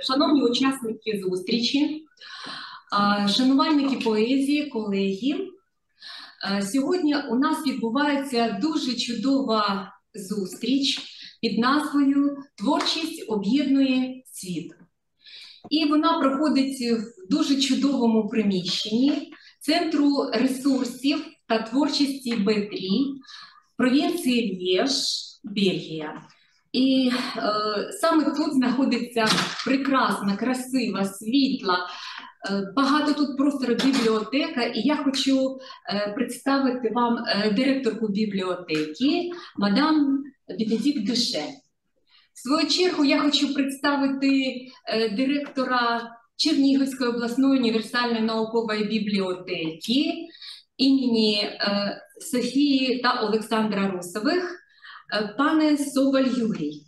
шановні учасники зустрічі, шанувальники поезії, колеги, сьогодні у нас відбувається дуже чудова зустріч під назвою «Творчість об'єднує світ». І вона проходить в дуже чудовому приміщенні Центру ресурсів та творчості Б3 провінції Лєж, Бельгія. І саме тут знаходиться прекрасна, красива, світла, багато тут простору бібліотека. І я хочу представити вам директорку бібліотеки, мадам Бенедикт Дюше. В свою чергу я хочу представити директора Чернігівської обласної універсальної наукової бібліотеки імені Софії та Олександра Русових, пане Соболь Юрій.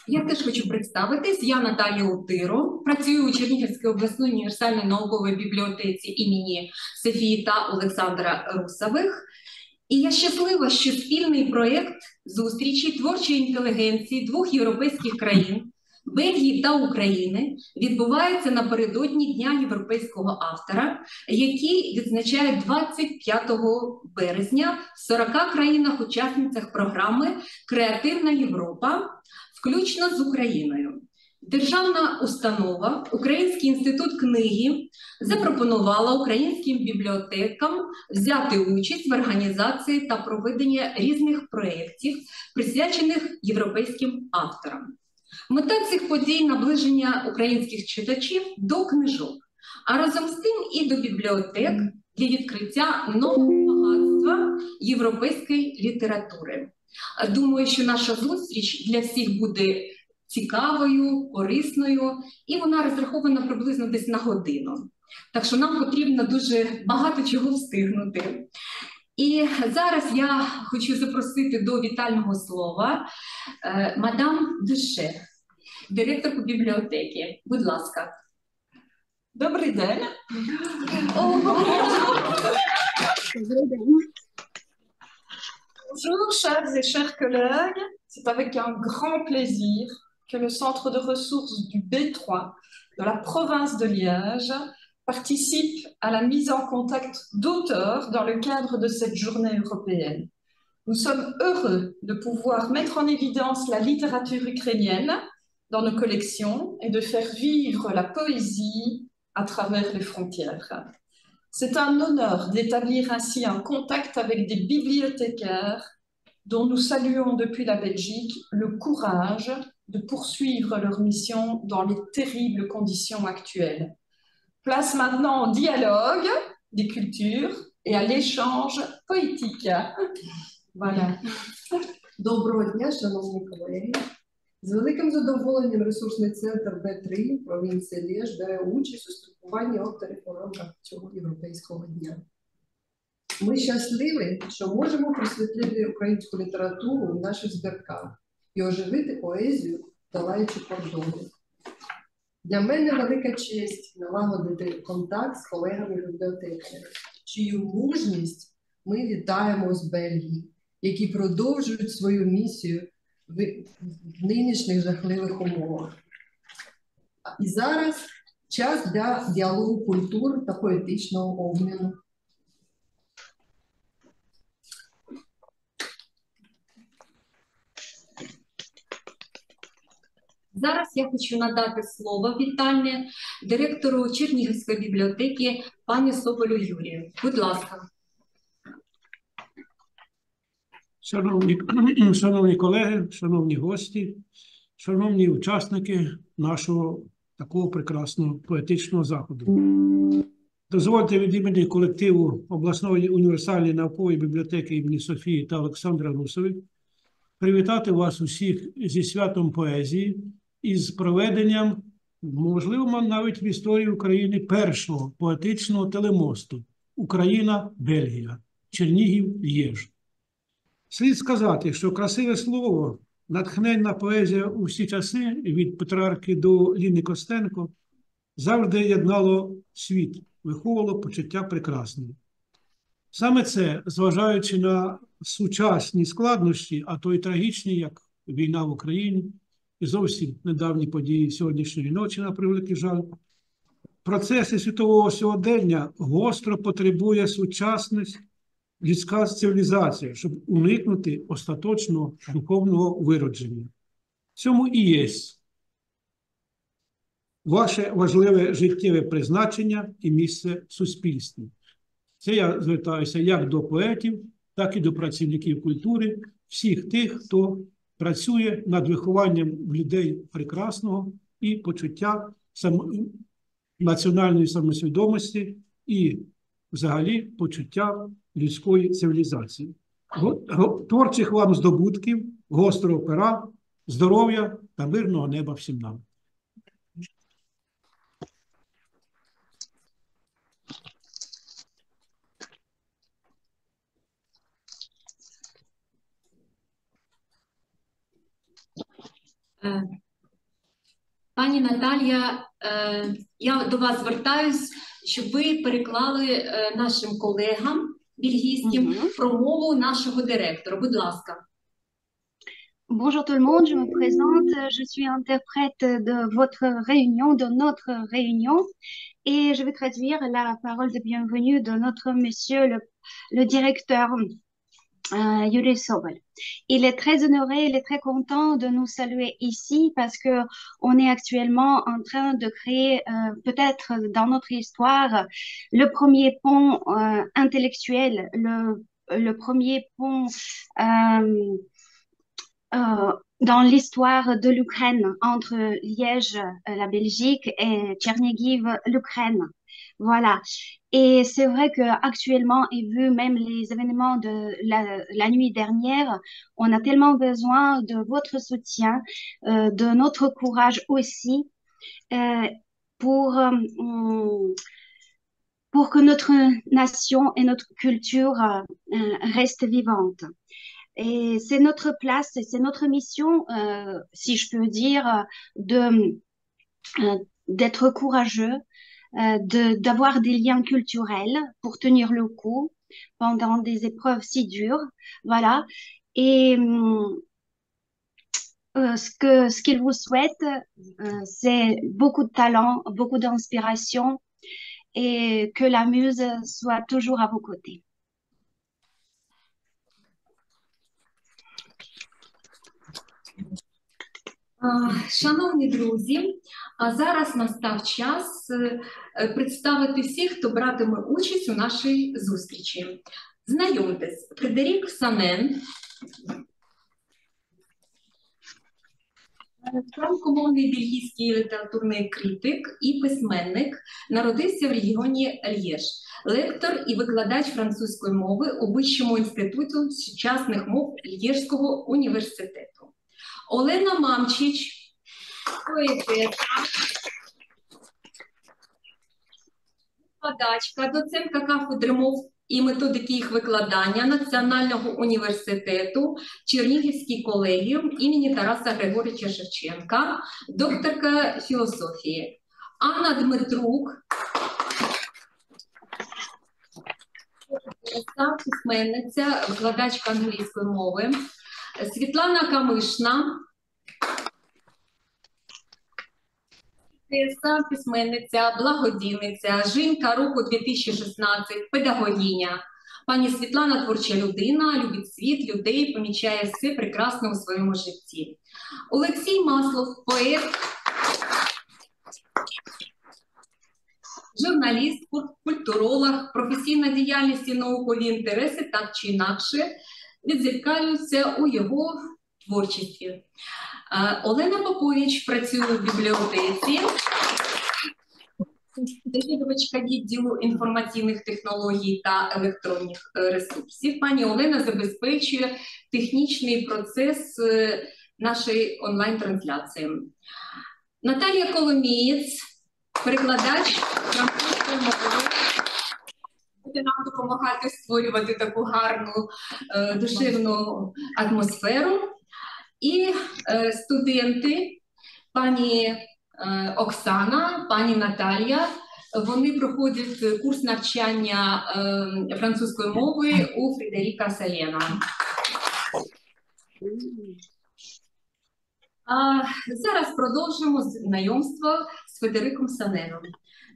Я теж хочу представитись. Я Наталія Утиро, працюю у Чернігівській обласної універсальної наукової бібліотеці імені Софії та Олександра Русових. І я щаслива, що спільний проєкт зустрічі творчої інтелігенції двох європейських країн, Бельгії та України, відбувається напередодні Дня європейського автора, який відзначає 25 березня в 40 країнах-учасницях програми «Креативна Європа», включно з Україною. Державна установа Український інститут книги запропонувала українським бібліотекам взяти участь в організації та проведенні різних проєктів, присвячених європейським авторам. Мета цих подій – наближення українських читачів до книжок, а разом з тим і до бібліотек для відкриття нового багатства європейської літератури. Думаю, що наша зустріч для всіх буде цікавою, корисною, і вона розрахована приблизно десь на годину. Так що нам потрібно дуже багато чого встигнути. І зараз я хочу запросити до вітального слова мадам Дюше, директорку бібліотеки. Будь ласка. Добрий день. Bonjour, chers et chers collègues. C'est avec un grand plaisir que le Centre de ressources du B3 de la province de Liège participe à la mise en contact d'auteurs dans le cadre de cette journée européenne. Nous sommes heureux de pouvoir mettre en évidence la littérature ukrainienne dans nos collections et de faire vivre la poésie à travers les frontières. C'est un honneur d'établir ainsi un contact avec des bibliothécaires dont nous saluons depuis la Belgique le courage de poursuivre leur mission dans les terribles conditions actuelles. Place maintenant au dialogue des cultures et à l'échange poétique. Voilà. Доброго дня, шановні колеги. З великим задоволенням ресурсний центр Б3 провінції Лєж бере участь у спілкуванні авторів у рамках цього європейського дня. Ми щасливі, що можемо просвітлити українську літературу в наших збірках і оживити поезію, долаючи кордони. Для мене велика честь налагодити контакт з колегами-бібліотекарями, чию мужність ми вітаємо з Бельгії, які продовжують свою місію в нинішніх жахливих умовах. І зараз час для діалогу культур та поетичного обміну. Зараз я хочу надати слово вітальне директору Чернігівської бібліотеки пані Соболю Юрію. Будь ласка. Шановні колеги, шановні гості, шановні учасники нашого такого прекрасного поетичного заходу. Дозвольте від імені колективу обласної універсальної наукової бібліотеки імені Софії та Олександра Русових привітати вас усіх зі святом поезії і з проведенням, можливо, навіть в історії України, першого поетичного телемосту «Україна-Бельгія», Чернігів-Лєж. Слід сказати, що красиве слово, натхненна поезія у всі часи, від Петрарки до Ліни Костенко, завжди єднало світ, виховувало почуття прекрасного. Саме це, зважаючи на сучасні складнощі, а то й трагічні, як війна в Україні, і зовсім недавні події сьогоднішньої ночі, на превеликий жаль, процеси світового сьогодення гостро потребує сучасність людська цивілізація, щоб уникнути остаточного духовного виродження. В цьому і є ваше важливе життєве призначення і місце в суспільстві. Це я звертаюся як до поетів, так і до працівників культури, всіх тих, хто працює над вихованням в людей прекрасного і почуття національної самосвідомості і взагалі почуття людської цивілізації. Творчих вам здобутків, гострого пера, здоров'я та мирного неба всім нам. Пані Наталія, я до вас звертаюсь, щоб ви переклали нашим колегам бельгійським промову нашого директора. Будь ласка. Bonjour tout le monde, je me présente, je suis interprète de votre réunion, de notre réunion, et je vais traduire la parole de bienvenue de notre monsieur le directeur Yuri Sobol. Il est très honoré, il est très content de nous saluer ici parce que on est actuellement en train de créer peut-être dans notre histoire le premier pont intellectuel, le premier pont dans l'histoire de l'Ukraine entre Liège, la Belgique et Tchernihiv, l'Ukraine. Voilà. Et c'est vrai que actuellement, et vu même les événements de la nuit dernière, on a tellement besoin de votre soutien, de notre courage aussi, pour que notre nation et notre culture restent vivantes. Et c'est notre place, et c'est notre mission, si je peux dire, d'être courageux, d'avoir des liens culturels pour tenir le coup pendant des épreuves si dures, voilà. Et ce qu'il vous souhaite, c'est beaucoup de talent, beaucoup d'inspiration, et que la muse soit toujours à vos côtés. Шановні друзі, а зараз настав час представити всіх, хто братиме участь у нашій зустрічі. Знайомтесь, Фредерік Санен, франкомовний бельгійський літературний критик і письменник, народився в регіоні Льєж, лектор і викладач французької мови у Вищому інституті сучасних мов Льєжського університету. Олена Мамчич, поетеса, викладачка, доцентка кафедри мов і методики їх викладання Національного університету Чернігівський колегіум імені Тараса Григоровича Шевченка, докторка філософії. Анна Дмитрук, письменниця, викладачка англійської мови. Світлана Камишна, письменниця, благодійниця, жінка року 2016, педагогіня. Пані Світлана творча людина, любить світ, людей, помічає все прекрасне у своєму житті. Олексій Маслов, поет, журналіст, культуролог, професійна діяльність і наукові інтереси так чи інакше відзеркалюються у його творчості. Олена Попович працює в бібліотеці, завідувачка відділу інформаційних технологій та електронних ресурсів. Пані Олена забезпечує технічний процес нашої онлайн-трансляції. Наталія Коломієць, перекладач французької мови, буде нам допомагати створювати таку гарну душевну атмосферу. І студенти, пані Оксана, пані Наталія, Вони проходять курс навчання французької мови у Фредеріка Салена. Зараз продовжимо знайомство з Фредериком Саненом.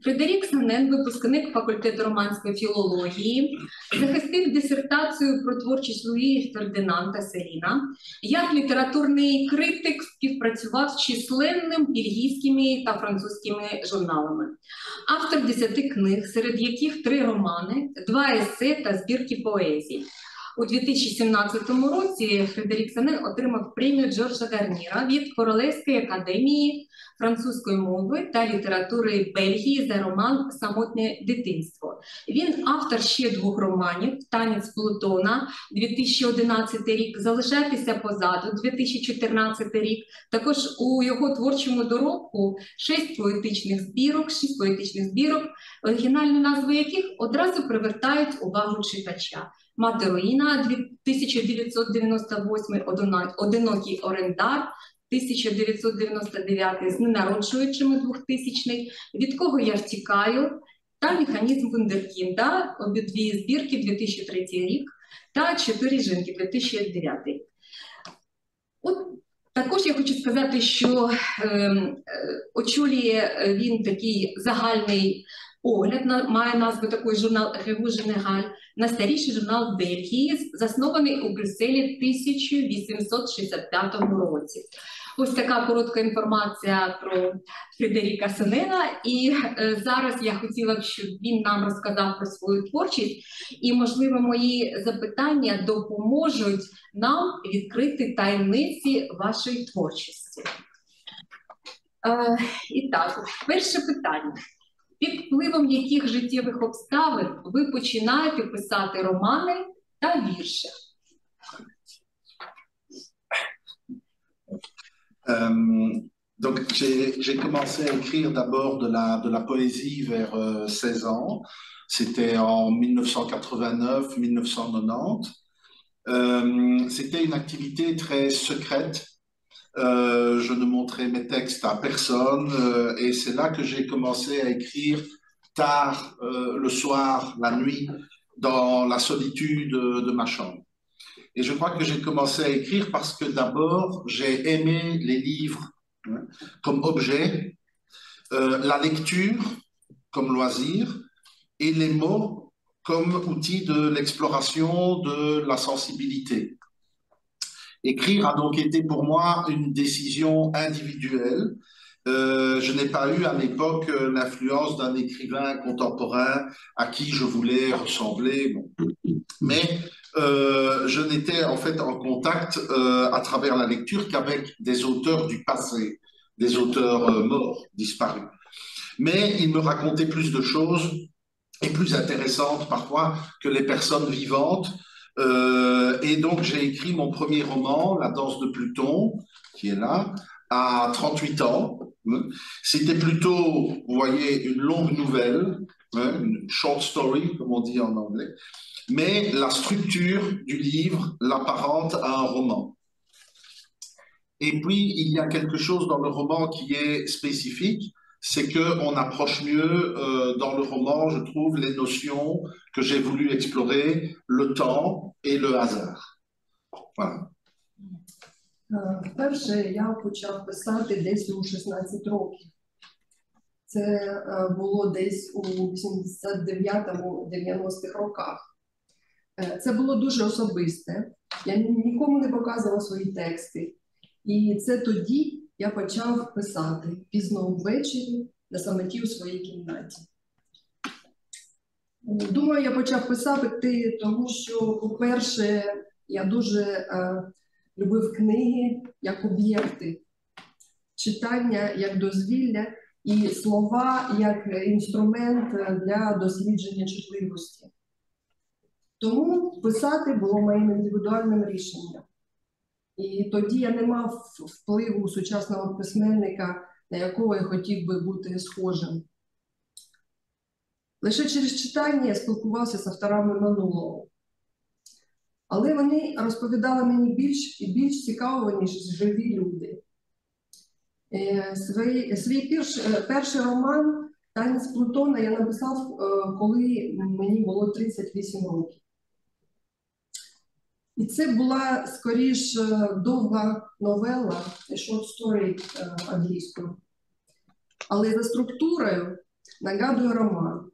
Фредерік Санен – випускник факультету романської філології, захистив дисертацію про творчість Луї Фердинанда Селіна. Як літературний критик співпрацював з численними бельгійськими та французькими журналами. Автор 10 книг, серед яких 3 романи, 2 есе та збірки поезій. У 2017 році Фредерік Санен отримав премію Джорджа Гарніра від Королевської академії французької мови та літератури Бельгії за роман «Самотнє дитинство». Він автор ще 2 романів «Танець Плутона» 2011 рік, «Залишайтеся позаду» 2014 рік. Також у його творчому доробку 6 поетичних збірок, оригінальні назви яких одразу привертають увагу читача. «Мати руїна» 1998, «Одинокий орендар» 1999, «З ненароджуючими» 2000, «Від кого я втікаю» та «Механізм вундеркінда», обидві збірки 2003 рік, та «4 жінки» 2009. От також я хочу сказати, що очолює він такий загальний погляд, має назву такий журнал «Revue Générale», найстаріший журнал Бельгії, заснований у Брюсселі в 1865 році. Ось така коротка інформація про Фредеріка Санена. І зараз я хотіла б, щоб він нам розказав про свою творчість. І, можливо, мої запитання допоможуть нам відкрити таємниці вашої творчості. І так, перше питання. Під впливом яких життєвих обставин ви починаєте писати романи та вірші? Donc j'ai commencé à écrire d'abord de la poésie vers 16 ans. C'était en 1989-1990. C'était une activité très secrète. Je ne montrais mes textes à personne et c'est là que j'ai commencé à écrire tard le soir, la nuit, dans la solitude de ma chambre. Et je crois que j'ai commencé à écrire parce que d'abord j'ai aimé les livres comme objet, la lecture comme loisir et les mots comme outil de l'exploration de la sensibilité. Écrire a donc été pour moi une décision individuelle. Je n'ai pas eu à l'époque l'influence d'un écrivain contemporain à qui je voulais ressembler. Bon. Mais je n'étais en fait en contact à travers la lecture qu'avec des auteurs du passé, des auteurs morts, disparus. Mais ils me racontaient plus de choses et plus intéressantes parfois que les personnes vivantes. Et donc j'ai écrit mon premier roman, La danse de Pluton, qui est là, à 38 ans. C'était plutôt, vous voyez, une longue nouvelle, une short story, comme on dit en anglais, mais la structure du livre l'apparente à un roman. Et puis, il y a quelque chose dans le roman qui est spécifique, c'est qu'on approche mieux dans le roman, je trouve, les notions que j'ai voulu explorer, le temps et le hasard. Voilà. Вперше я почав писати десь у 16 років. Це було десь у 89-90-х роках. Це було дуже особисте. Я нікому не показувала свої тексти. І це тоді я почав писати пізно ввечері на самоті у своїй кімнаті. Думаю, я почав писати, тому що, по-перше, я дуже любив книги як об'єкти, читання як дозвілля і слова як інструмент для дослідження чутливості. Тому писати було моїм індивідуальним рішенням. І тоді я не мав впливу сучасного письменника, на якого я хотів би бути схожим. Лише через читання я спілкувався з авторами минулого. Але вони розповідали мені більш цікаво, ніж живі люди. Свій перший роман Танець Плутона я написав, коли мені було 38 років. І це була, скоріш, довга новела, short story англійською. Але за структурою нагадує роман.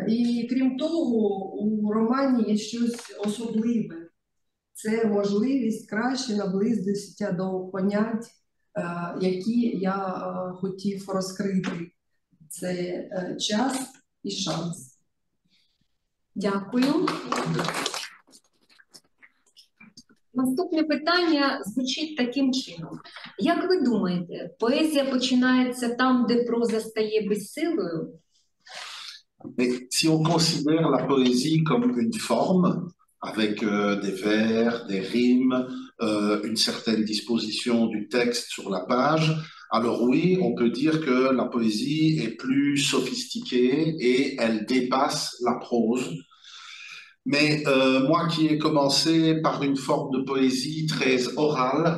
І крім того, у романі є щось особливе. Це можливість краще наблизитися до понять, які я хотів розкрити. Це час і шанс. Дякую. Наступне питання звучить таким чином. Як ви думаєте, поезія починається там, де проза стає безсилою? Mais si on considère la poésie comme une forme, avec des vers, des rimes, une certaine disposition du texte sur la page, alors oui, on peut dire que la poésie est plus sophistiquée et elle dépasse la prose. Mais moi qui ai commencé par une forme de poésie très orale,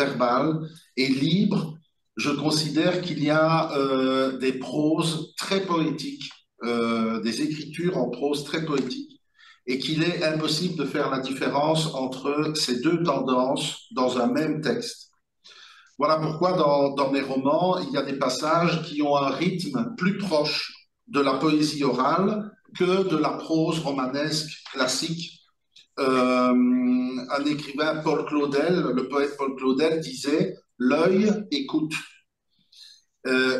verbale et libre, je considère qu'il y a des proses très poétiques, des écritures en prose très poétiques, et qu'il est impossible de faire la différence entre ces deux tendances dans un même texte. Voilà pourquoi dans mes romans, il y a des passages qui ont un rythme plus proche de la poésie orale que de la prose romanesque classique. Un écrivain, Paul Claudel, le poète Paul Claudel, disait « l'œil écoute ».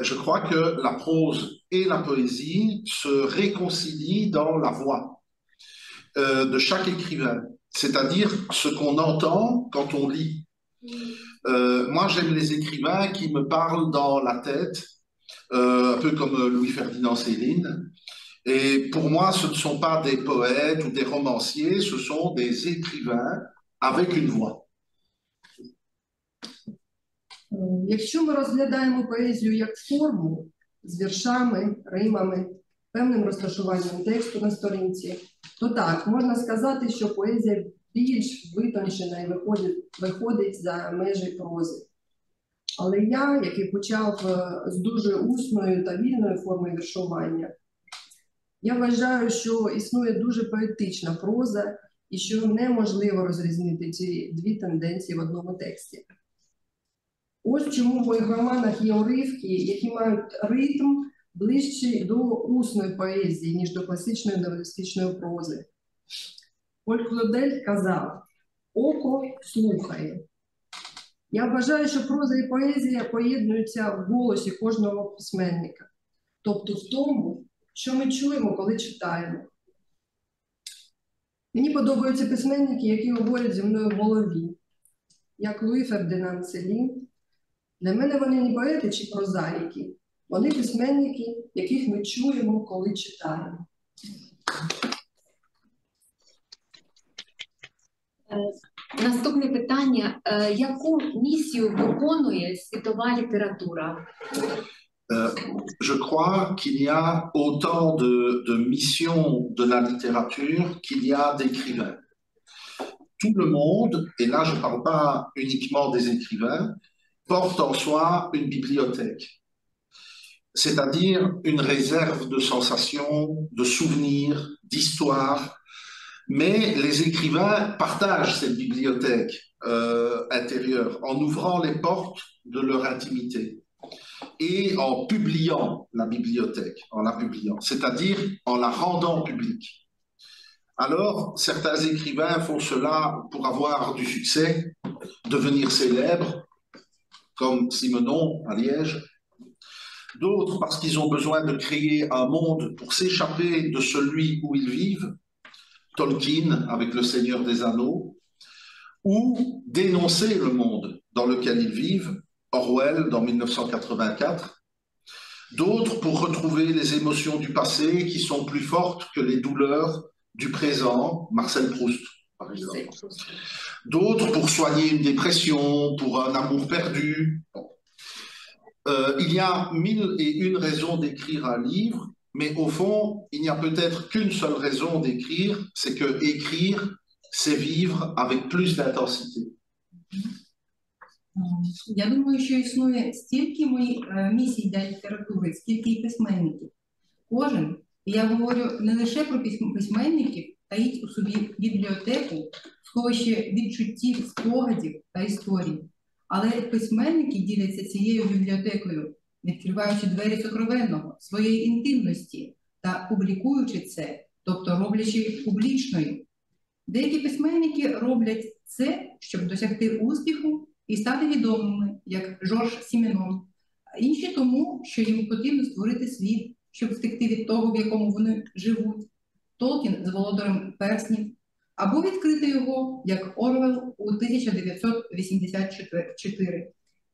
Je crois que la prose et la poésie se réconcilient dans la voix de chaque écrivain, c'est-à-dire ce qu'on entend quand on lit. Moi, j'aime les écrivains qui me parlent dans la tête, un peu comme Louis-Ferdinand Céline. Et pour moi, ce ne sont pas des poètes ou des romanciers, ce sont des écrivains avec une voix. Якщо ми розглядаємо поезію як форму з віршами, римами, певним розташуванням тексту на сторінці, то так, можна сказати, що поезія більш витончена і виходить за межі прози. Але я, який почав з дуже усною та вільною формою віршування, я вважаю, що існує дуже поетична проза і що неможливо розрізнити ці дві тенденції в одному тексті. Ось чому в моїх романах є уривки, які мають ритм ближчий до усної поезії, ніж до класичної новелістичної прози. Поль Клодель казав, око слухає. Я вважаю, що проза і поезія поєднуються в голосі кожного письменника. Тобто в тому, що ми чуємо, коли читаємо. Мені подобаються письменники, які говорять зі мною в голові, як Луї Фердинанд Селін. Для мене вони не поети чи прозаїки, вони письменники, яких ми чуємо, коли читаємо. Наступне питання. Яку місію виконує світова література? Je crois qu'il y a autant de missions de la littérature qu'il y a d'écrivains. Tout le monde, et là je ne parle pas uniquement des écrivains, porte en soi une bibliothèque, c'est-à-dire une réserve de sensations, de souvenirs, d'histoires, mais les écrivains partagent cette bibliothèque intérieure en ouvrant les portes de leur intimité et en publiant la bibliothèque, c'est-à-dire en la rendant publique. Alors, certains écrivains font cela pour avoir du succès, devenir célèbres, comme Simenon à Liège. D'autres parce qu'ils ont besoin de créer un monde pour s'échapper de celui où ils vivent, Tolkien avec Le Seigneur des Anneaux, ou dénoncer le monde dans lequel ils vivent, Orwell dans 1984. D'autres pour retrouver les émotions du passé qui sont plus fortes que les douleurs du présent, Marcel Proust, par exemple. D'autres pour soigner une dépression, pour un amour perdu. Il y a 1001 raisons d'écrire un livre, mais au fond, il n'y a peut-être qu'une seule raison d'écrire, c'est que écrire, c'est vivre avec plus d'intensité. Я думаю, що існує стільки місій для літератури, скільки і письменників. Кожен, і я говорю не лише про письменників, таїть у собі бібліотеку, сховище відчуттів, спогадів та історій. Але письменники діляться цією бібліотекою, відкриваючи двері сокровенного, своєї інтимності та публікуючи це, тобто роблячи публічною. Деякі письменники роблять це, щоб досягти успіху і стати відомими, як Жорж Сіменон, а інші тому, що їм потрібно створити світ, щоб втекти від того, в якому вони живуть. Толкін з Володарем перснів, або відкрити його, як Орвел у 1984.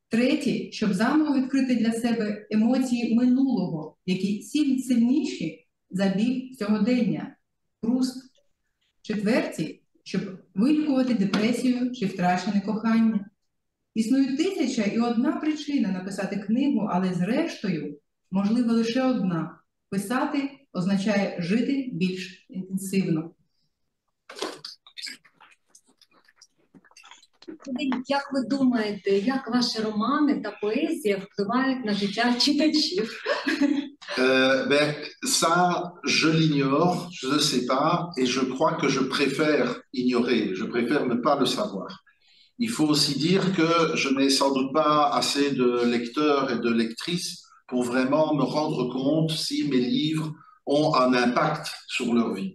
Треті, щоб заново відкрити для себе емоції минулого, які сильніші за біль сьогодення. Пруст. Четверті, щоб вилікувати депресію чи втрачене кохання. Існує 1001 причина написати книгу, але зрештою, можливо, лише одна. Писати означає жити більш інтенсивно. Як ви думаєте, як ваші романи та поезія впливають на життя читачів? Ça, je l'ignore, je ne sais pas, et je crois que je préfère ignorer, je préfère ne pas le savoir. Il faut aussi dire que je n'ai sans doute pas assez de lecteurs et de lectrices pour vraiment me rendre compte si mes livres ont un impact sur leur vie.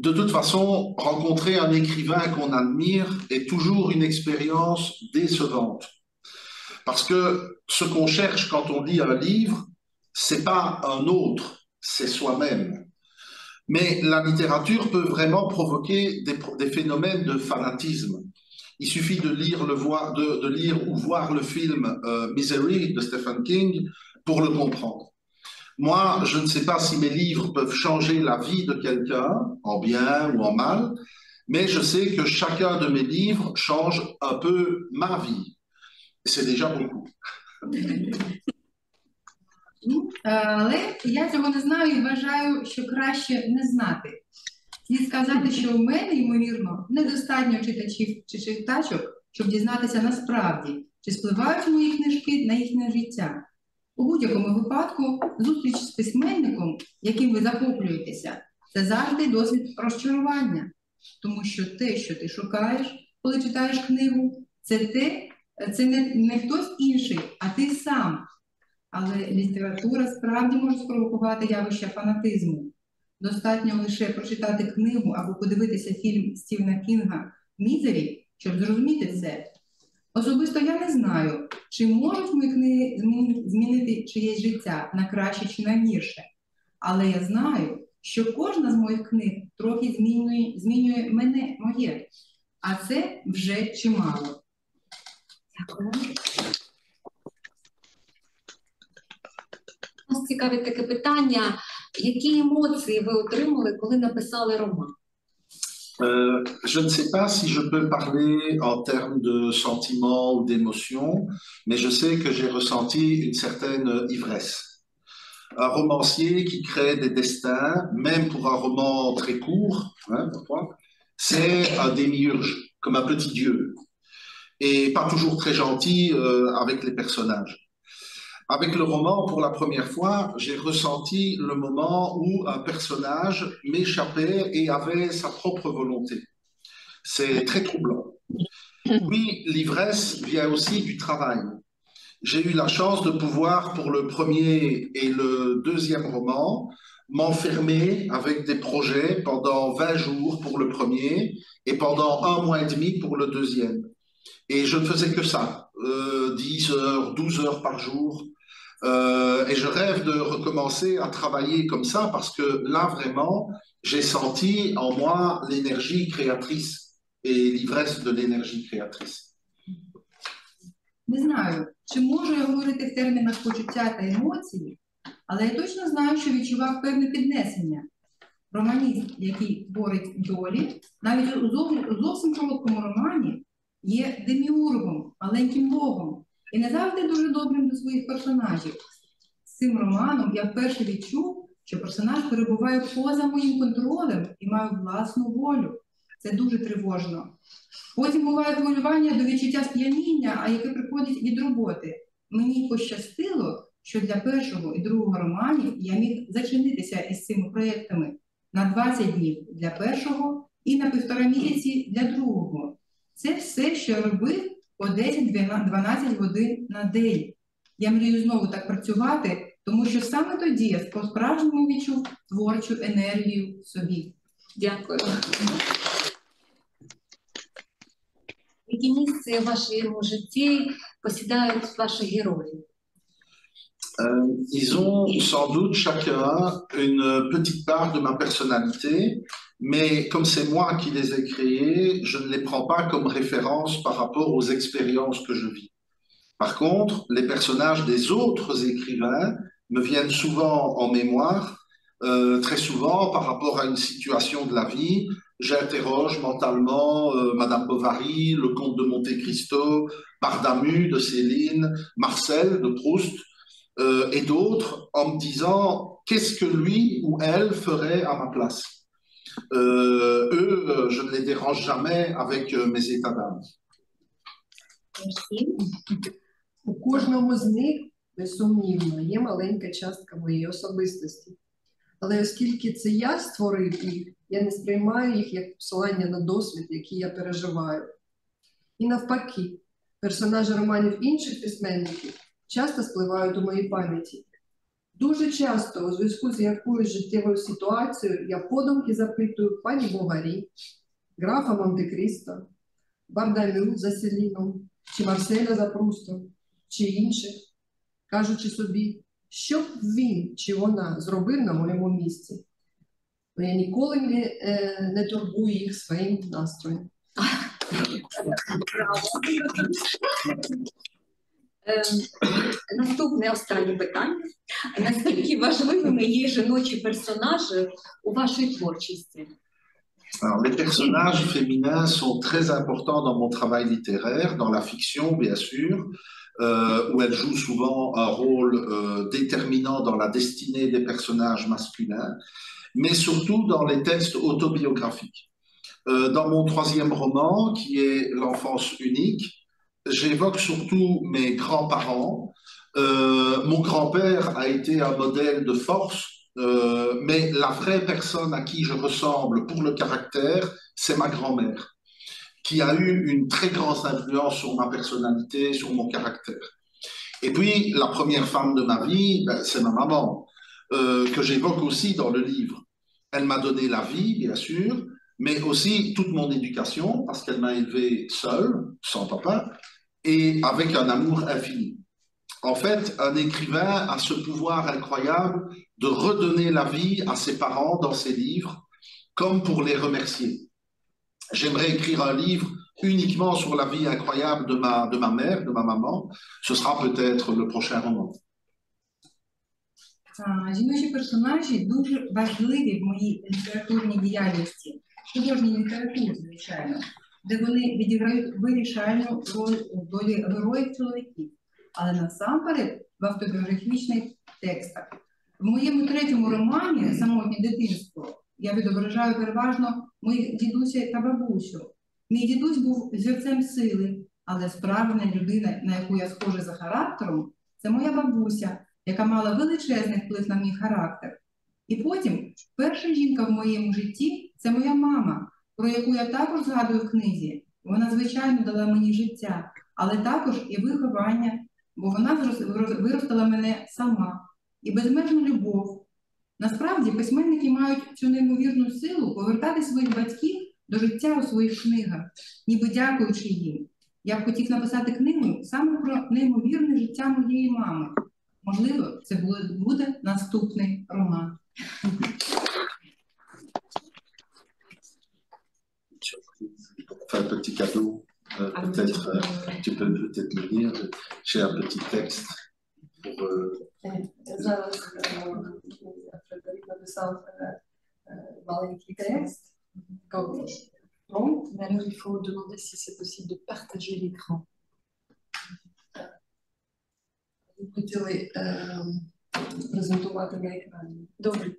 De toute façon, rencontrer un écrivain qu'on admire est toujours une expérience décevante. Parce que ce qu'on cherche quand on lit un livre, c'est pas un autre, c'est soi-même. Mais la littérature peut vraiment provoquer des phénomènes de fanatisme. Il suffit de lire, de lire ou voir le film Misery de Stephen King pour le comprendre. Moi, je ne sais pas si mes livres peuvent changer la vie de quelqu'un, en bien ou en mal, mais je sais que chacun de mes livres change un peu ma vie. Et c'est déjà beaucoup. Але я цього не знаю і вважаю, що краще не знати. Слід сказати, що у мене, ймовірно, недостатньо читачів чи читачок, щоб дізнатися насправді, чи спливають мої книжки на їхнє життя. У будь-якому випадку зустріч з письменником, яким ви захоплюєтеся, це завжди досвід розчарування. Тому що те, що ти шукаєш, коли читаєш книгу, це не хтось інший, а ти сам. Але література справді може спровокувати явище фанатизму. Достатньо лише прочитати книгу або подивитися фільм Стівена Кінга «Мізері», щоб зрозуміти це. Особисто я не знаю, чи можуть мої книги змінити чиєсь життя на краще чи на гірше. Але я знаю, що кожна з моїх книг трохи змінює моє. А це вже чимало. Дякую. Нас цікавить таке питання. Які емоції ви отримали, коли написали роман? Je ne sais pas si je peux parler en termes de sentiments ou d'émotions, mais je sais que j'ai ressenti une certaine ivresse. Un romancier qui crée des destins, même pour un roman très court, hein, parfois, c'est un démiurge, comme un petit dieu, et pas toujours très gentil avec les personnages. Avec le roman, pour la première fois, j'ai ressenti le moment où un personnage m'échappait et avait sa propre volonté. C'est très troublant. Oui, l'ivresse vient aussi du travail. J'ai eu la chance de pouvoir, pour le premier et le deuxième roman, m'enfermer avec des projets pendant 20 jours pour le premier et pendant 1 mois et demi pour le deuxième. Et je ne faisais que ça, 10 heures, 12 heures par jour. Et je rêve de recommencer à travailler comme ça parce que là, vraiment, j'ai senti en moi l'énergie créatrice et l'ivresse de l'énergie créatrice. Не знаю, чи можу я говорити в термінах почуття та емоції, але я точно знаю, що відчував певне піднесення. Романіст, який творить долі, навіть у зовсім короткому романі, є деміургом, маленьким богом, і не завжди дуже добрим до своїх персонажів. З цим романом я вперше відчув, що персонаж перебуває поза моїм контролем і має власну волю. Це дуже тривожно. Потім буває хвилювання до відчуття сп'яніння, а яке приходить від роботи. Мені пощастило, що для першого і другого романів я міг зачинитися із цими проєктами на 20 днів для першого і на 1,5 місяці для другого. Це все, що я робив по 10-12 годин на день. Я мрію знову так працювати, тому що саме тоді я по-справжньому відчув творчу енергію в собі. Дякую. Яке місце в вашому житті посідають ваші герої? Ils ont sans doute chacun une petite part de ma personnalité, mais comme c'est moi qui les ai créés, je ne les prends pas comme référence par rapport aux expériences que je vis. Par contre, les personnages des autres écrivains me viennent souvent en mémoire, très souvent par rapport à une situation de la vie. J'interroge mentalement Madame Bovary, le comte de Monte Cristo, Bardamu de Céline, Marcel de Proust, et d'autres, en me disant qu'est-ce que lui ou elle ferait à ma place. Eux, je ne les dérange jamais avec mes états d'âme. Merci. У кожному з них, безсумнівно, є маленька частка моєї особистості. Але оскільки це я створив їх, я не сприймаю їх як посилання на досвід, який я переживаю. І навпаки, персонажі романів інших письменників часто спливають у моїй пам'яті. Дуже часто, у зв'язку з якоюсь життєвою ситуацією, я подумки запитую пані Боварі, графа Монте-Крісто, Бардамю за Селіном, чи Марселя за Прустом, чи інших, кажучи собі, що б він чи вона зробив на моєму місці. Но я ніколи не турбую їх своїм настроєм. Наступне останнє питання. Наскільки важливими є жіночі персонажі у вашій творчості? Alors, les personnages féminins sont très importants dans mon travail littéraire, dans la fiction, bien sûr, où elles jouent souvent un rôle déterminant dans la destinée des personnages masculins, mais surtout dans les textes autobiographiques. Dans mon 3e roman, qui est L'enfance unique, j'évoque surtout mes grands-parents. Mon grand-père a été un modèle de force, mais la vraie personne à qui je ressemble pour le caractère, c'est ma grand-mère, qui a eu une très grande influence sur ma personnalité, sur mon caractère. Et puis, la première femme de ma vie, c'est ma maman, que j'évoque aussi dans le livre. Elle m'a donné la vie, bien sûr, mais aussi toute mon éducation, parce qu'elle m'a élevé seule, sans papa, et avec un amour infini. En fait, un écrivain a ce pouvoir incroyable de redonner la vie à ses parents dans ses livres, comme pour les remercier. J'aimerais écrire un livre uniquement sur la vie incroyable de ma mère, de ma maman. Ce sera peut-être le prochain roman. Жіночі персонажі дуже важливі в моїй літературній діяльності, художній літературі, звичайно, де вони відіграють вирішальну роль у долі героїв чоловіків, але насамперед в автобіографічних текстах. В моєму 3-му романі «Самотнє дитинство» я відображаю переважно моїх дідуся та бабусю. Мій дідусь був зірцем сили, але справжня людина, на яку я схожа за характером, це моя бабуся, яка мала величезний вплив на мій характер. І потім перша жінка в моєму житті – це моя мама, про яку я також згадую в книзі. Вона, звичайно, дала мені життя, але також і виховання, бо вона виростила мене сама. І безмежну любов. Насправді, письменники мають цю неймовірну силу повертати своїх батьків до життя у своїх книгах, ніби дякуючи їм. Я б хотів написати книгу саме про неймовірне життя моєї мами. Можливо, це буде наступний роман. Enfin, un petit cadeau, peut-être, tu peux peut-être le lire. J'ai un petit texte pour... Зараз Фредерик написав маленький текст. Mais alors, il faut demander si c'est possible de partager l'écran. Хотіли презентувати на екрані. Добре.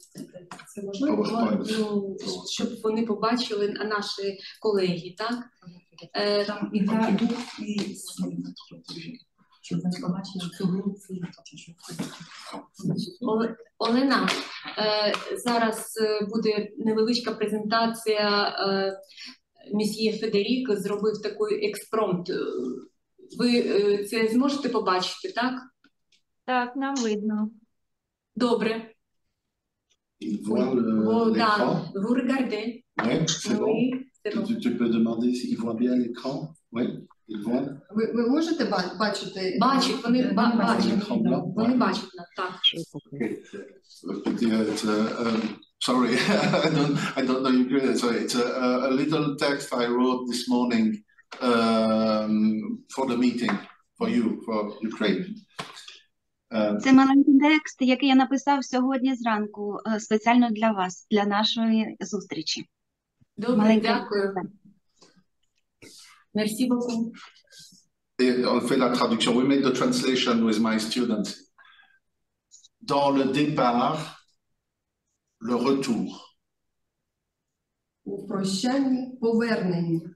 Це можливо? Ну, щоб вони побачили наші колеги, так? Там і гра дух, і щоб вони побачили цю гру. Олена, зараз буде невеличка презентація. Месьє Федерік зробив такий експромт. Ви це зможете побачити, так? Так, нам видно. Добре. Il voit l'écran. Vous regardez. Oui, c'est bon. Oui, c'est bon. Tu peux demander s'il voit bien l'écran. Oui, il voit. Ви можете бачити? Бачать, вони бачать. L'écran blanc. Вони бачать нас, так. Sorry, I don't know Ukrainian. Sorry, it's a little text I wrote this morning for the meeting for you, for Ukraine. Це маленький текст, який я написав сьогодні зранку спеціально для вас, для нашої зустрічі. Добре, дякую. Merci beaucoup. Et on fait la traduction. We make the translation with my students. Dans le départ, le retour. У прощанні повернення.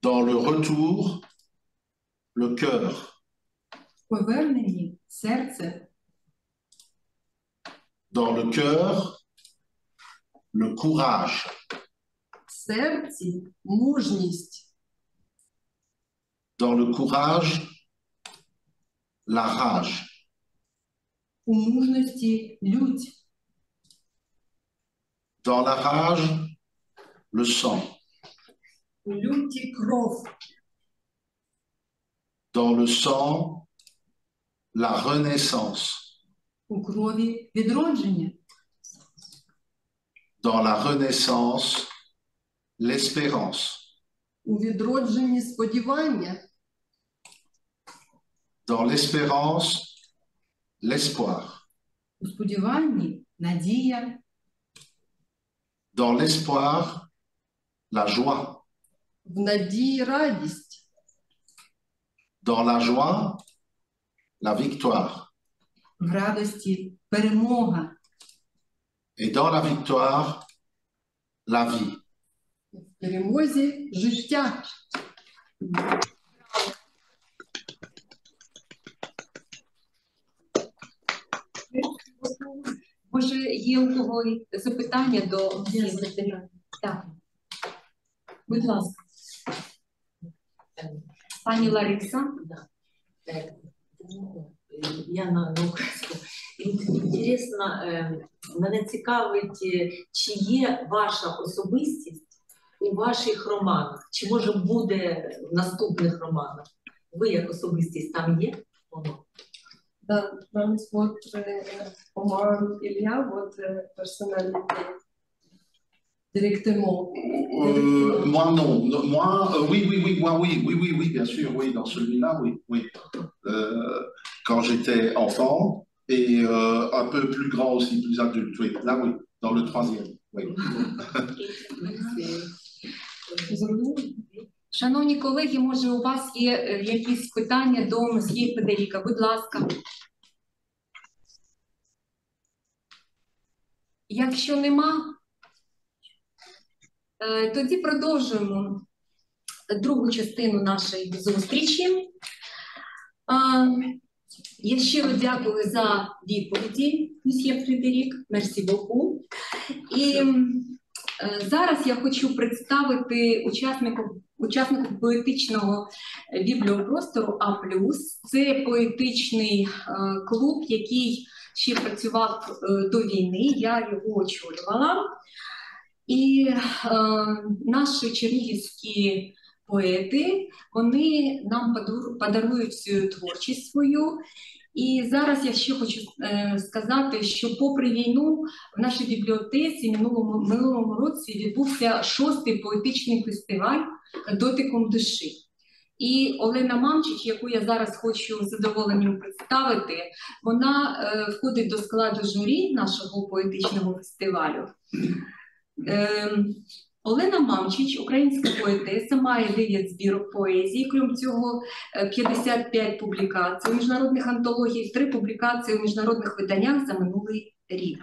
Dans le retour, le cœur. Повернені серце, Dans le cœur, le courage. В серці мужність. Dans le courage, la rage. у мужності лють, Dans la rage, le sang. У люті кров. Dans le sang, la renaissance. у крові відродження, Dans la renaissance, l'espérance. У відродженні сподівання. Dans l'espérance, l'espoir. у сподіванні надія, Dans l'espoir, la joie. В надії радість. Dans la joie, la victoire. в радості перемога, Et dans la victoire, la vie. В перемозі життя. Може, є у кого запитання до Так. Будь ласка. Пані Лариса. Я на українську. Інтересно, мене цікавить, чи є ваша особистість у ваших романах, чи може буде в наступних романах? Ви як особистість там є? Dans votre roman, il y a votre personnalité directement. Moi, non. Moi, oui, bien sûr, oui, dans celui-là, oui, oui. Quand j'étais enfant et un peu plus grand aussi, plus adulte, oui. Là, oui, dans le troisième, oui. Шановні колеги, може, у вас є якісь питання до месьє Федеріка? Будь ласка. Якщо нема, тоді продовжуємо другу частину нашої зустрічі. Я щиро дякую за відповіді, месьє Федерік. Мерсі боку. І зараз я хочу представити учасників поетичного бібліопростору А+. Це поетичний клуб, який ще працював до війни, я його очолювала. І наші чернігівські поети, вони нам подарують цю творчість свою. І зараз я ще хочу сказати, що попри війну в нашій бібліотеці минулому році відбувся 6-й поетичний фестиваль «Дотиком душі». І Олена Мамчич, яку я зараз хочу з задоволенням представити, вона входить до складу журі нашого поетичного фестивалю. Олена Мамчич, українська поетеса, має 9 збірок поезії, крім цього 55 публікацій у міжнародних антологіях, 3 публікації у міжнародних виданнях за минулий рік.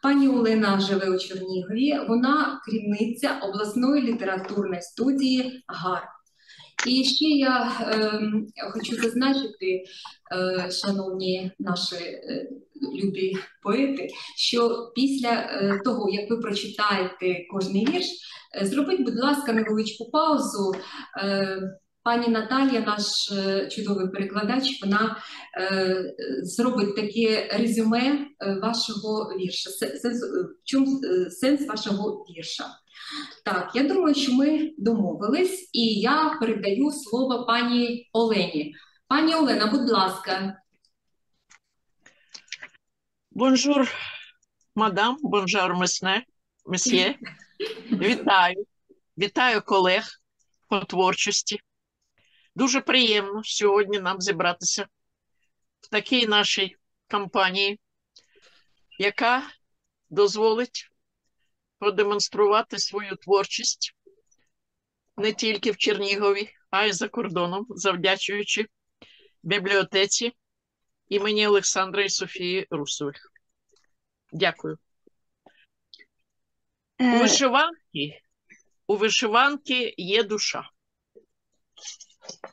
Пані Олена живе у Чернігові, вона керівниця обласної літературної студії ГАР. І ще я хочу зазначити, шановні наші любі поети, що після того, як ви прочитаєте кожний вірш, зробіть, будь ласка, невеличку паузу. Пані Наталія, наш чудовий перекладач, вона зробить таке резюме вашого вірша. В чому сенс вашого вірша? Так, я думаю, що ми домовились, і я передаю слово пані Олені. Пані Олена, будь ласка. Бонжур, мадам, бонжур, месьє. Вітаю. Вітаю колег по творчості. Дуже приємно сьогодні нам зібратися в такій нашій кампанії, яка дозволить продемонструвати свою творчість не тільки в Чернігові, а й за кордоном, завдячуючи бібліотеці імені Олександра і Софії Русових. Дякую. У вишиванки є душа.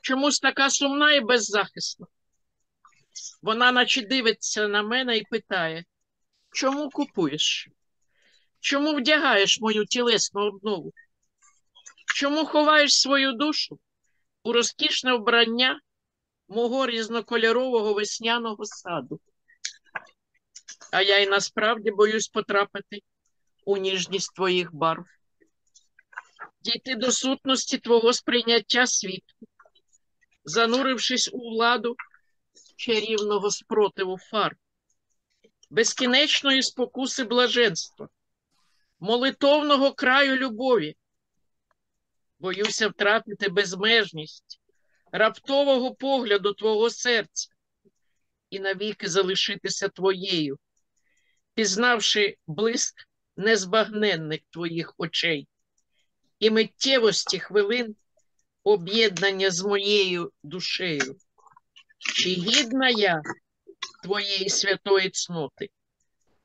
Чомусь така сумна і беззахисна. Вона наче дивиться на мене і питає, чому купуєш? Чому вдягаєш мою тілесну обнову? Чому ховаєш свою душу у розкішне вбрання мого різнокольорового весняного саду? А я й насправді боюсь потрапити у ніжність твоїх барв, дійти до сутності твого сприйняття світу, занурившись у владу чарівного спротиву фарб, безкінечної спокуси блаженства, молитовного краю любові. Боюся втратити безмежність раптового погляду твого серця і навіки залишитися твоєю, пізнавши блиск незбагненних твоїх очей і миттєвості хвилин об'єднання з моєю душею. Чи гідна я твоєї святої цноти,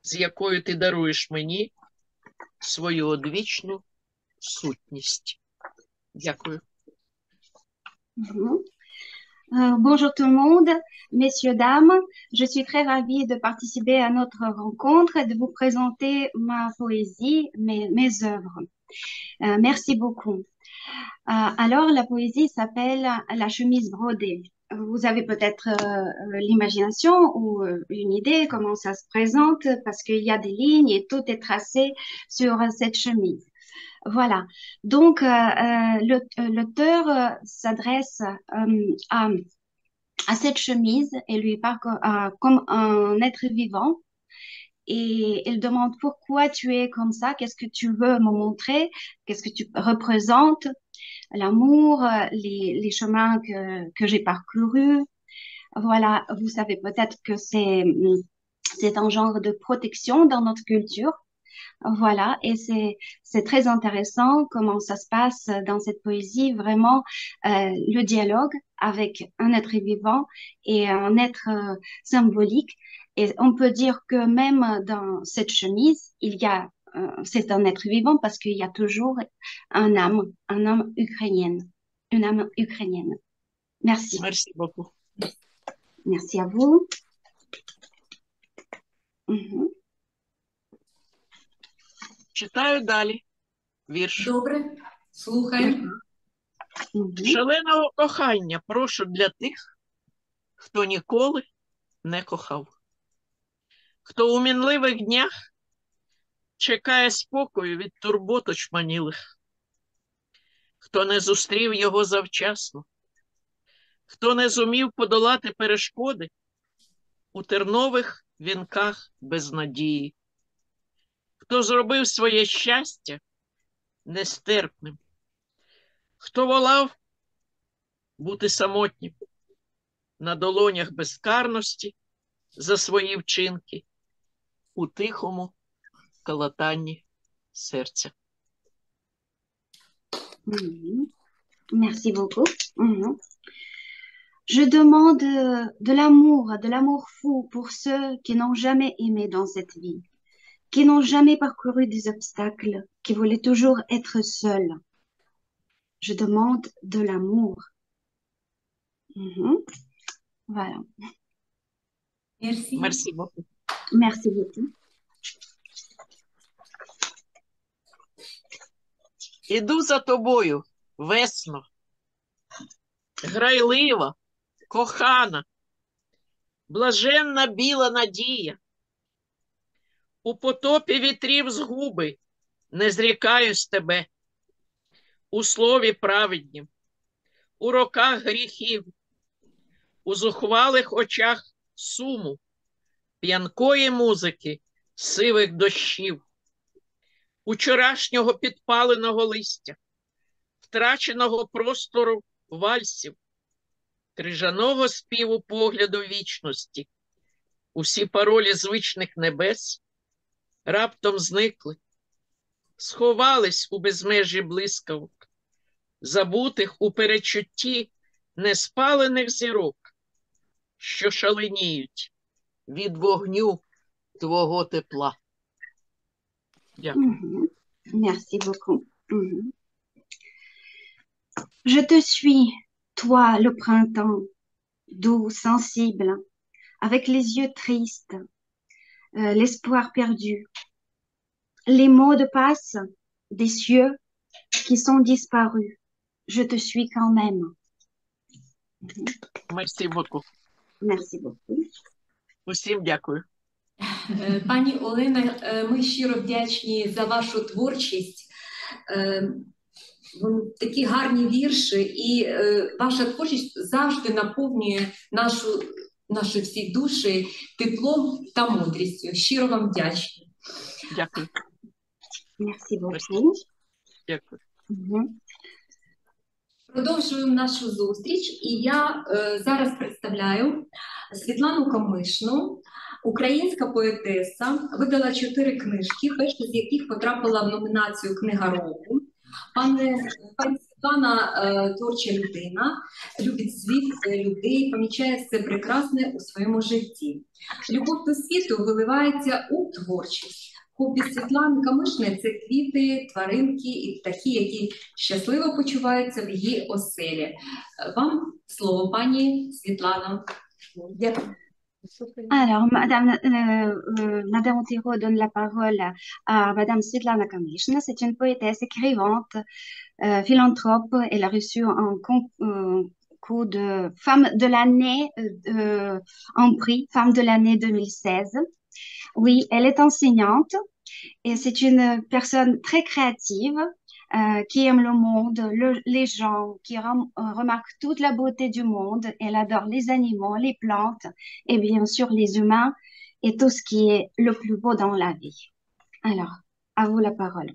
з якою ти даруєш мені свою одвічну сутність? Дякую. Bonjour tout le monde, messieurs, dames. Je suis très ravie de participer à notre rencontre et de vous présenter ma poésie, mes œuvres. Merci beaucoup. Alors, la poésie s'appelle La chemise brodée. Vous avez peut-être l'imagination ou une idée comment ça se présente parce qu'il y a des lignes et tout est tracé sur cette chemise. Voilà. Donc, l'auteur s'adresse à cette chemise et lui parle comme un être vivant. Et il demande pourquoi tu es comme ça, qu'est-ce que tu veux me montrer, qu'est-ce que tu représentes, l'amour, les chemins que j'ai parcourus. Voilà, vous savez peut-être que c'est un genre de protection dans notre culture. Voilà, et c'est très intéressant comment ça se passe dans cette poésie, vraiment le dialogue avec un être vivant et un être symbolique. Et on peut dire que même dans cette chemise, c'est un être vivant parce qu'il y a toujours un âme ukrainienne, une âme ukrainienne. Merci. Merci beaucoup. Merci à vous. Читаю далі вірш. Добре, слухаємо. Шаленого кохання прошу для тих, хто ніколи не кохав. Хто у мінливих днях чекає спокою від турбот очманілих. Хто не зустрів його завчасно. Хто не зумів подолати перешкоди у тернових вінках безнадії. Хто зробив своє щастя нестерпним, хто волав бути самотнім на долонях безкарності за свої вчинки у тихому калатанні серця. Mhm. Merci beaucoup. Mhm. Je demande de l'amour fou pour ceux qui n'ont jamais aimé dans cette vie, qui n'ont jamais parcouru des obstacles, qui voulaient toujours être seuls. Je demande de l'amour. Mhm. Voilà. Merci. Мерсі beaucoup. Merci beaucoup. Іду за тобою, весно, грайлива, кохана, блаженна біла надія. У потопі вітрів згуби не зрікаюсь тебе, у слові праведнім, у роках гріхів, у зухвалих очах суму, п'янкої музики, сивих дощів, учорашнього підпаленого листя, втраченого простору вальсів, крижаного співу погляду вічності. Усі паролі звичних небес раптом зникли, сховались у безмежі блискавок, забутих у перечутті неспалених зірок, що шаленіють від вогню твого тепла. Дякую. Mhm. Merci beaucoup. Mhm. Je te suis, toi, le printemps, doux, sensible, avec les yeux tristes, l'espoir perdu, les mots de passe des cieux qui sont disparus. Je te suis quand même. Мерсі beaucoup. Merci beaucoup. Усім дякую. Пані Олена, ми щиро вдячні за вашу творчість. Такі гарні вірші, і ваша творчість завжди наповнює наші всі душі теплом та мудрістю. Щиро вам вдячні. Дякую. Merci beaucoup. Дякую. Mhm. Продовжуємо нашу зустріч, і я зараз представляю Світлану Камишну, українська поетеса, видала 4 книжки, перша з яких потрапила в номінацію «Книга року». Пані Світлана творча людина, любить світ, людей, помічає все прекрасне у своєму житті. Любов до світу виливається у творчість. Хобі Світлани Камишної – це квіти, тваринки і птахи, які щасливо почуваються в її оселі. Вам слово, пані Світлана. Дякую. Alors, Madame Otero donne la parole à Madame Svetlana Kamishna. C'est une poétesse, écrivante, philanthrope. Elle a reçu un concours de femme de l'année, un prix femme de l'année 2016. Oui, elle est enseignante et c'est une personne très créative qui aime le monde, les gens, qui remarque toute la beauté du monde. Elle adore les animaux, les plantes et bien sûr les humains et tout ce qui est le plus beau dans la vie. Alors, à vous la parole.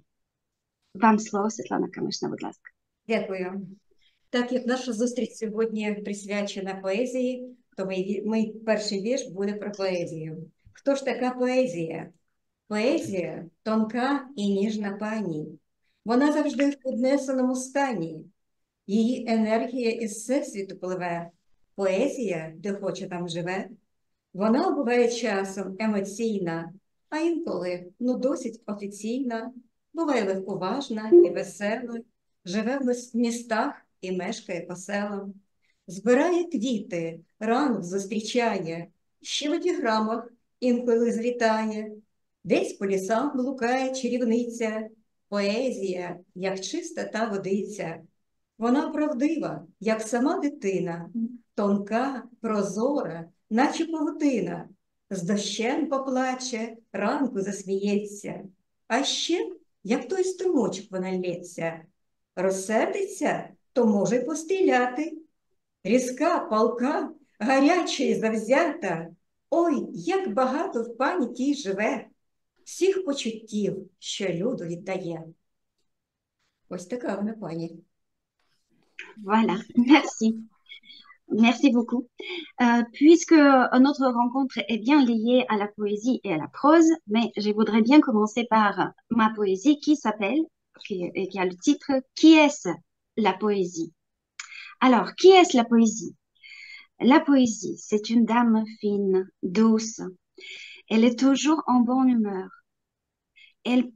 Вам слово, Світлана Камишна, будь ласка. Дякую. Так як наша зустріч сьогодні присвячена поезії, то мій перший вірш буде про поезію. Хто ж така поезія? Поезія – тонка і ніжна пані. Вона завжди в піднесеному стані. Її енергія із всесвіту пливе. Поезія, де хоче там живе. Вона буває часом емоційна, а інколи, досить офіційна. Буває легковажна і весела. Живе в містах і мешкає по селам. Збирає квіти, ранок зустрічає. Ще в діаграмах інколи злітає. Десь по лісам блукає чарівниця. Поезія, як чиста та водиця. Вона правдива, як сама дитина, тонка, прозора, наче павутина. З дощем поплаче, ранку засміється. А ще, як той струмочок вона лється. Розсердиться, то може й постріляти. Різка, палка, гаряча і завзята. Ой, як багато в пані тій живе. Всіх почуттів, що люду віддає. Ось така вона пані. Voilà, merci. Merci beaucoup. Puisque notre rencontre est bien liée à la poésie et à la prose, mais je voudrais bien commencer par ma poésie qui s'appelle qui a le titre Qui est-ce la poésie? Alors, qui est-ce la poésie? La poésie, c'est une dame fine, douce. Elle est toujours en bonne humeur. Elle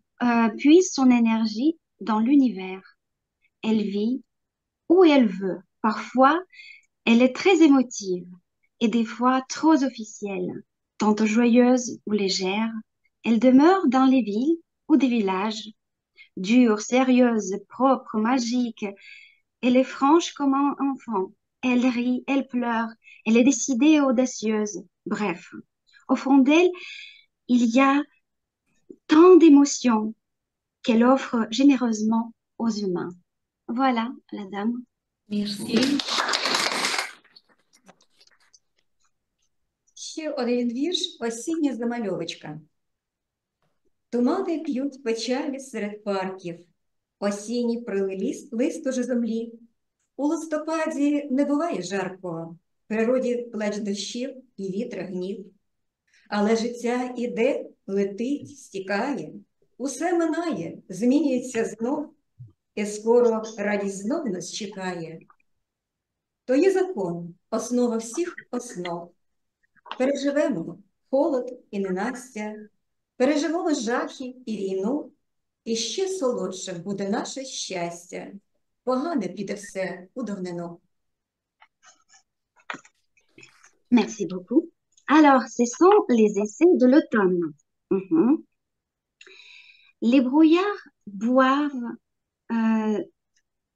puise son énergie dans l'univers. Elle vit où elle veut. Parfois, elle est très émotive et des fois trop officielle, tantôt joyeuse ou légère. Elle demeure dans les villes ou des villages, dure, sérieuse, propre, magique. Elle est franche comme un enfant. Elle rit, elle pleure. Elle est décidée et audacieuse. Bref, au fond d'elle, il y a tant d'émotions qu'elle offre généreusement aux humains. Voilà, la dame. Merci. Ще один вірш «Осіння замальовочка». Тумани п'ють печалі серед парків, осінній прилий лист уже землі. У листопаді не буває жарко, в природі плеч дощів і вітра гнів. Але життя іде, летить, стікає, усе минає, змінюється знов, і скоро радість знов нас чекає. То є закон, основа всіх основ. Переживемо холод і ненастя, переживемо жахи і війну, і ще солодшим буде наше щастя. Погане піде все у давнину. Merci beaucoup. Alors, ce sont les essais de l'automne. Mhm. Les brouillards boivent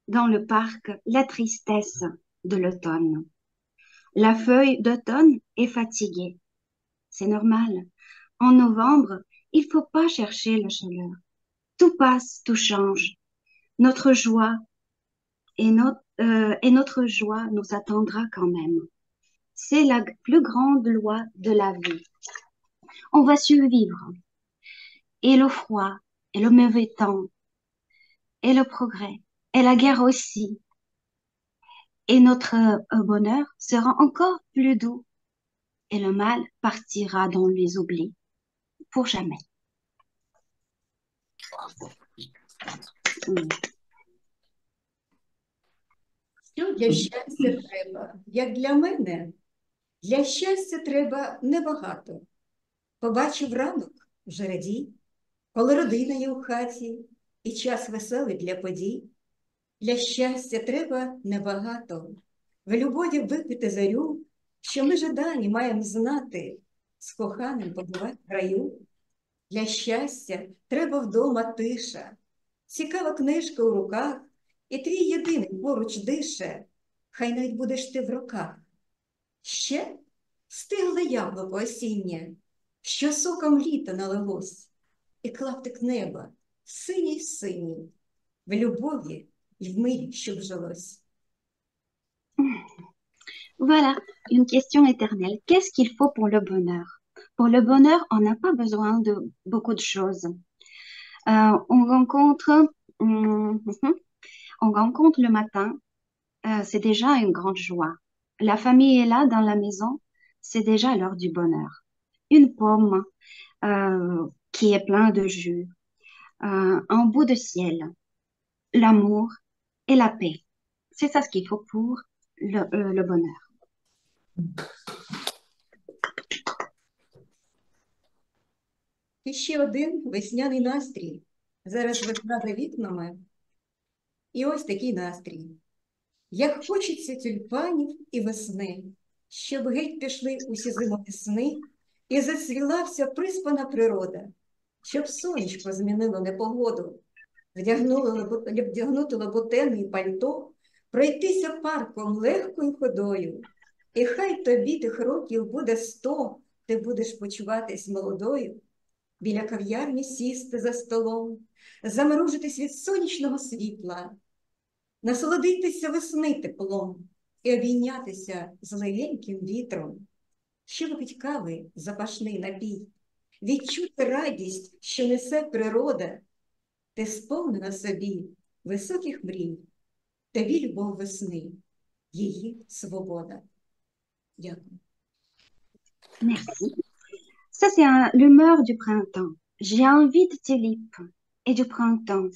dans le parc la tristesse de l'automne. La feuille d'automne est fatiguée. C'est normal. En novembre, il faut pas chercher la chaleur. Tout passe, tout change. Notre joie et notre joie nous attendra quand même. C'est la plus grande loi de la vie. On va survivre. Et le froid, et le mauvais temps, et le progrès, et la guerre aussi. Et notre bonheur sera encore plus doux. Et le mal partira dans les oublis pour jamais. Що для щастя треба? Як для мене, для щастя треба небагато. Побачив ранок, вже радій, коли родина є у хаті, і час веселий для подій. Для щастя треба небагато. В любові випити зарю, що ми жадані маємо знати, з коханим побувати в раю. Для щастя треба вдома тиша, цікава книжка у руках, і твій єдиний поруч дише, хай навіть будеш ти в руках. Ще стигле яблуко осіннє, що соком літа налилось, і клаптик неба, синій-синій, в любові й в мирі, щоб жилось. Voilà, une question éternelle. Qu'est-ce qu'il faut pour le bonheur? Pour le bonheur, on n'a pas besoin de beaucoup de choses. On rencontre le matin, c'est déjà une grande joie. La famille est là dans la maison, c'est déjà l'heure du bonheur. Une pomme qui est plein de jus, un bout de ciel, l'amour et la paix. C'est ça ce qu'il faut pour le bonheur. І ще один весняний настрій. Зараз весна за вікнами. І ось такий настрій. Як хочеться тюльпанів і весни, щоб геть пішли усі зимові сни, і зацвіла вся приспана природа, щоб сонечко змінило непогоду, вдягнути лоботене і пальто, пройтися парком легкою ходою. І хай тобі тих років буде 100, ти будеш почуватись молодою, біля кав'ярні сісти за столом, замружитись від сонячного світла, насолодитися весни теплом і обійнятися з легеньким вітром, ще випить кави запашний напій, відчути радість, що несе природа, ти сповнена собі високих мрій, тобі любов весни, її свобода. Дякую. Merci. Ça, c'est l'humeur du printemps. J'ai envie de tulipes et du printemps.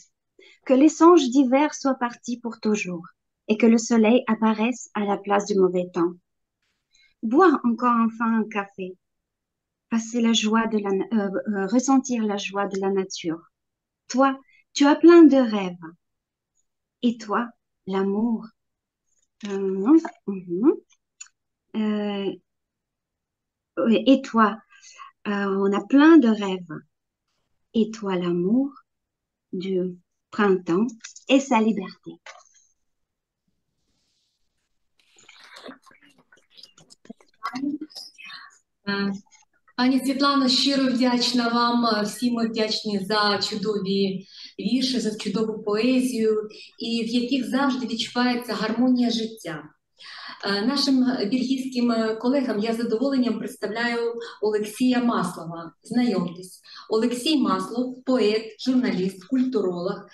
Que les songes d'hiver soient partis pour toujours et que le soleil apparaisse à la place du mauvais temps. Boire encore enfin un café, passer la joie de ressentir la joie de la nature. Toi, tu as plein de rêves. Et toi, l'amour. Et toi, on a plein de rêves. Et toi, l'amour du printemps et sa liberté. Пані Світлано, щиро вдячна вам. Всі ми вдячні за чудові вірші, за чудову поезію, і в яких завжди відчувається гармонія життя. Нашим бельгійським колегам я з задоволенням представляю Олексія Маслова. Знайомтесь. Олексій Маслов – поет, журналіст, культуролог.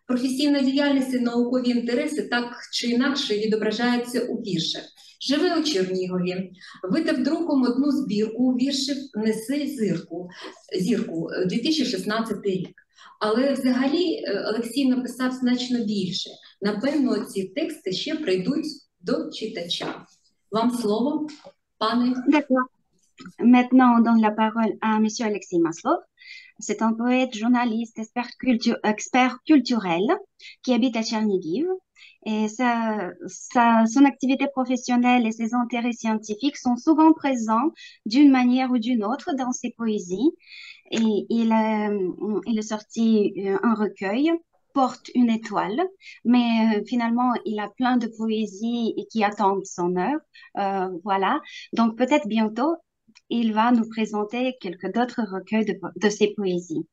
Професійна діяльність і наукові інтереси так чи інакше відображаються у віршах. Живе у Чернігові, видав друком одну збірку віршів «Неси зірку» 2016 рік. Але взагалі Олексій написав значно більше. Напевно, ці тексти ще прийдуть до читача. Вам слово, пане. D'accord. Maintenant, on donne la parole à Monsieur Alexis Maslov. C'est un poète, journaliste, expert culturel qui habite à Tchernigiv. Et son activité professionnelle et ses intérêts scientifiques sont souvent présents d'une manière ou d'une autre dans ses poésies. Et il a sorti un recueil, Porte une étoile, mais finalement, il a plein de poésies qui attendent son heure. Voilà. Donc, peut-être bientôt, il va nous présenter quelques d'autres recueils de ses poésies.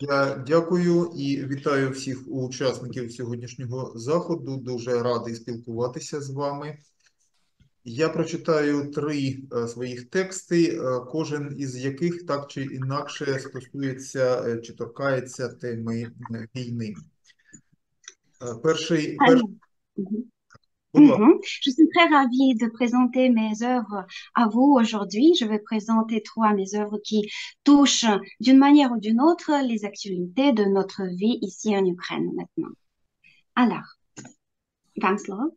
Я дякую і вітаю всіх учасників сьогоднішнього заходу. Дуже радий спілкуватися з вами. Я прочитаю 3 своїх тексти, кожен із яких так чи інакше стосується чи торкається теми війни. Перший Je suis très ravie de présenter mes œuvres à vous aujourd'hui. Je vais présenter 3 mes œuvres qui touchent d'une manière ou d'une autre les actualités de notre vie ici en Ukraine maintenant. Alors, Vanslav.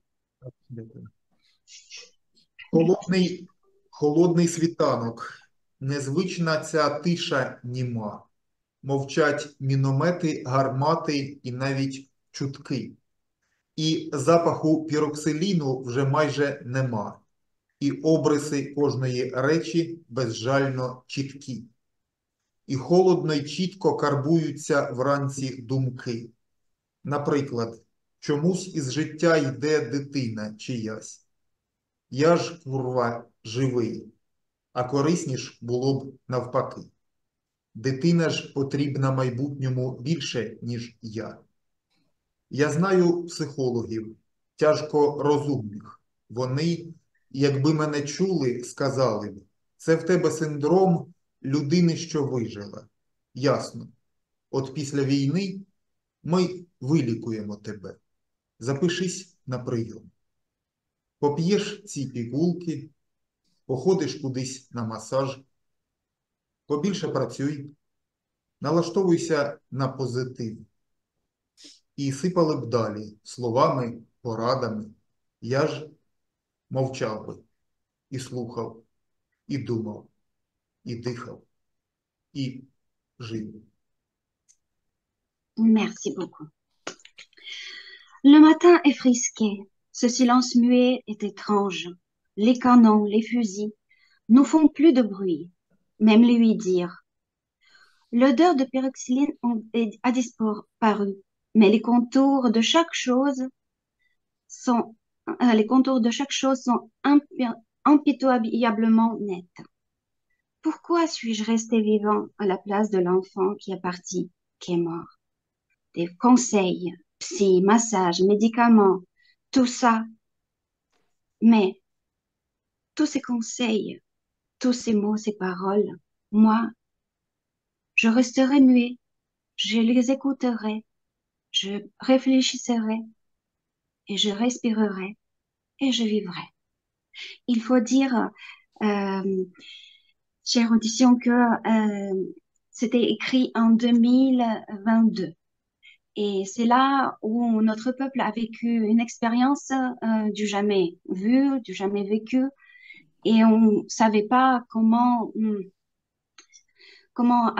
Холодний світанок, незвична ця тиша німа. Мовчать міномети, гармати і навіть чутки. І запаху піроксиліну вже майже нема. І обриси кожної речі безжально чіткі. І холодно й чітко карбуються вранці думки. Наприклад, чомусь із життя йде дитина чиясь. Я ж, курва, живий, а корисніш було б навпаки. Дитина ж потрібна майбутньому більше, ніж я. Я знаю психологів, тяжко розумних. Вони, якби мене чули, сказали б, це в тебе синдром людини, що вижила. Ясно. От після війни ми вилікуємо тебе. Запишись на прийом. Поп'єш ці пігулки, походиш кудись на масаж, побільше працюй, налаштовуйся на позитив. І сипали б далі словами, порадами. Я ж мовчав би, і слухав, і думав, і дихав, і жив. Merci beaucoup. Le matin est frisqué. Ce silence muet est étrange. Les canons, les fusils nous font plus de bruit, même lui dire. L'odeur de pyroxyline a disparu, mais les contours de chaque chose sont impitoyablement nets. Pourquoi suis-je resté vivant à la place de l'enfant qui est parti, qui est mort? Des conseils, psy, massages, médicaments, tout ça. Mais tous ces conseils, tous ces mots, ces paroles, moi, je resterai muet, je les écouterai, je réfléchirai et je respirerai et je vivrai. Il faut dire, chère audition, que c'était écrit en 2022. Et c'est là où notre peuple a vécu une expérience du jamais vu, du jamais vécu, et on ne savait pas comment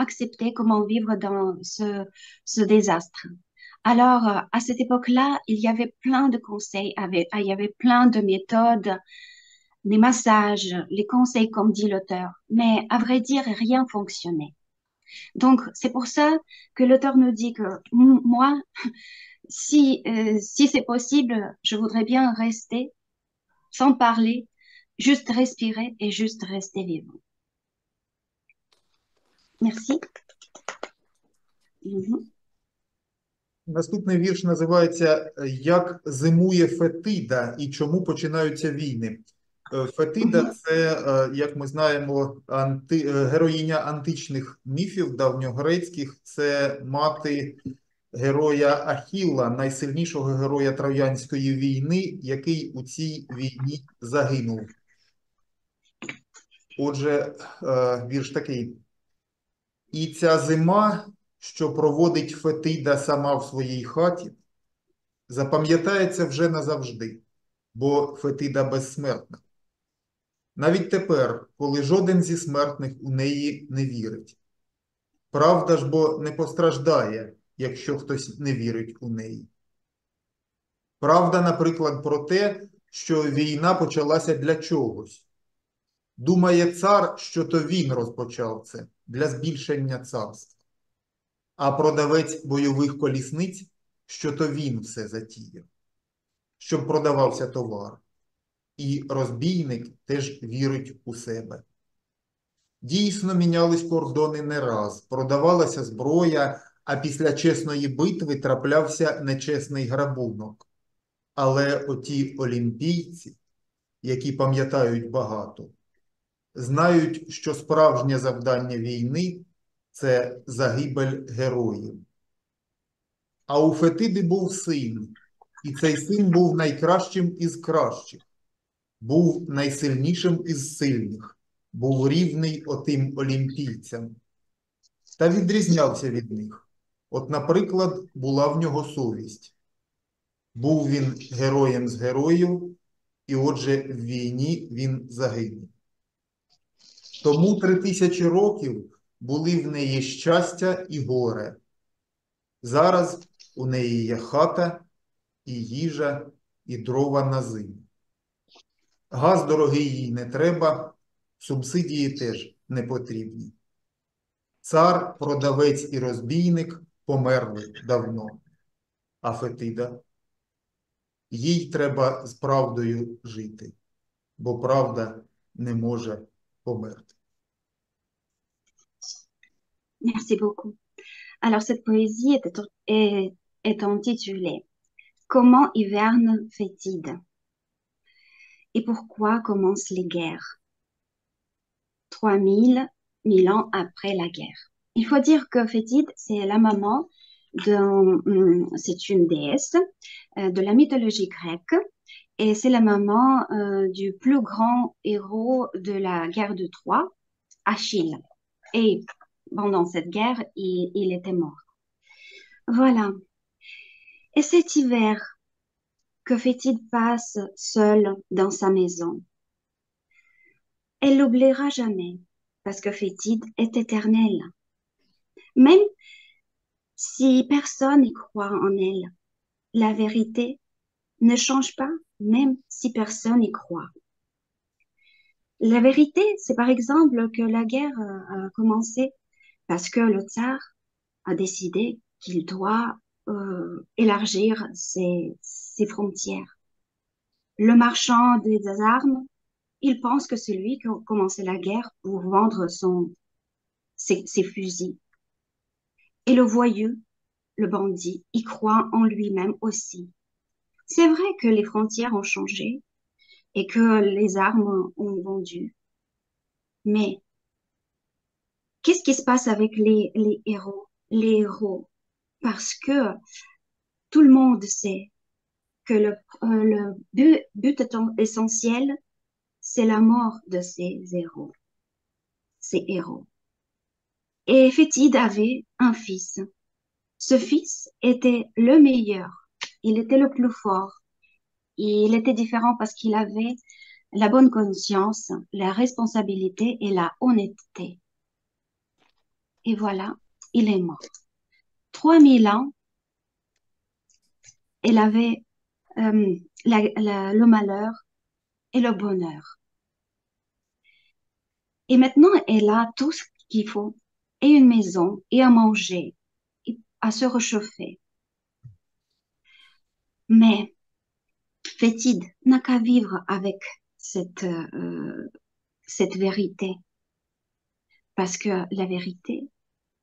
accepter, comment vivre dans ce désastre. Alors, à cette époque-là, il y avait plein de conseils, il y avait plein de méthodes, des massages, les conseils, comme dit l'auteur. Mais à vrai dire, rien fonctionnait. Donc, c'est pour ça que l'auteur nous dit que moi, si c'est possible, je voudrais bien rester sans parler, juste respirer et juste rester vivant. Merci. Наступний вірш називається «Як зимує Фетида і чому починаються війни». Фетида – це, як ми знаємо, героїня античних міфів давньогрецьких. Це мати героя Ахілла, найсильнішого героя Троянської війни, який у цій війні загинув. Отже, вірш такий. «І ця зима, що проводить Фетида сама в своїй хаті, запам'ятається вже назавжди, бо Фетида безсмертна. Навіть тепер, коли жоден зі смертних у неї не вірить. Правда ж бо не постраждає, якщо хтось не вірить у неї. Правда, наприклад, про те, що війна почалася для чогось. Думає цар, що то він розпочав це для збільшення царства. А продавець бойових колісниць, що то він все затіяв, щоб продавався товар. І розбійник теж вірить у себе. Дійсно, мінялись кордони не раз, продавалася зброя, а після чесної битви траплявся нечесний грабунок. Але оті олімпійці, які пам'ятають багато, знають, що справжнє завдання війни – це загибель героїв. А у Фетиди був син, і цей син був найкращим із кращих, був найсильнішим із сильних, був рівний отим олімпійцям. Та відрізнявся від них. От, наприклад, була в нього совість. Був він героєм з героїв, і отже в війні він загинув. Тому 3000 років були в неї щастя і горе. Зараз у неї є хата, і їжа, і дрова на зиму. Газ дорогий їй не треба, субсидії теж не потрібні. Цар, продавець і розбійник померли давно. А Фетида? Їй треба з правдою жити, бо правда не може померти. Merci beaucoup. Alors, cette poésie est intitulée « Comment hiverne Fétide et pourquoi commencent les guerres 3000 ans après la guerre ?» Il faut dire que Fétide, c'est la maman c'est une déesse de la mythologie grecque et c'est la maman du plus grand héros de la guerre de Troie, Achille. Et pendant cette guerre, il était mort. Voilà. Et cet hiver que Fétide passe seule dans sa maison, elle l'oubliera jamais parce que Fétide est éternelle. Même si personne n'y croit en elle, la vérité ne change pas, même si personne y croit. La vérité, c'est par exemple que la guerre a commencé parce que le tsar a décidé qu'il doit élargir ses frontières. Le marchand des armes, il pense que c'est lui qui a commencé la guerre pour vendre ses fusils. Et le voyou, le bandit, y croit en lui-même aussi. C'est vrai que les frontières ont changé et que les armes ont vendu. Mais qu'est-ce qui se passe avec les héros? Les héros, parce que tout le monde sait que le but essentiel, c'est la mort de ces héros. Et Fétide avait un fils. Ce fils était le meilleur. Il était le plus fort. Il était différent parce qu'il avait la bonne conscience, la responsabilité et la honnêteté. Et voilà, il est mort. 3000 ans, il avait le malheur et le bonheur. Et maintenant, elle a tout ce qu'il faut, et une maison, et à manger, et à se réchauffer. Mais Fétide n'a qu'à vivre avec cette vérité. Parce que la vérité,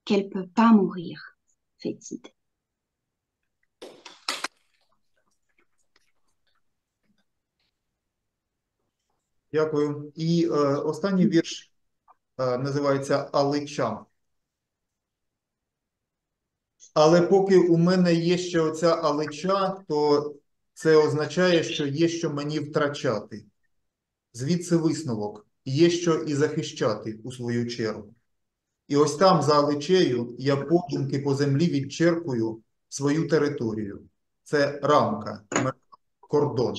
qu'elle peut pas mourir, Fétide. Дякую. І останній вірш називається «Алича». Але поки у мене є ще оця алича, то це означає, що є що мені втрачати. Звідси висновок. Є що і захищати у свою чергу. І ось там, за аличею, я подумки по землі відчеркую свою територію. Це рамка, кордон.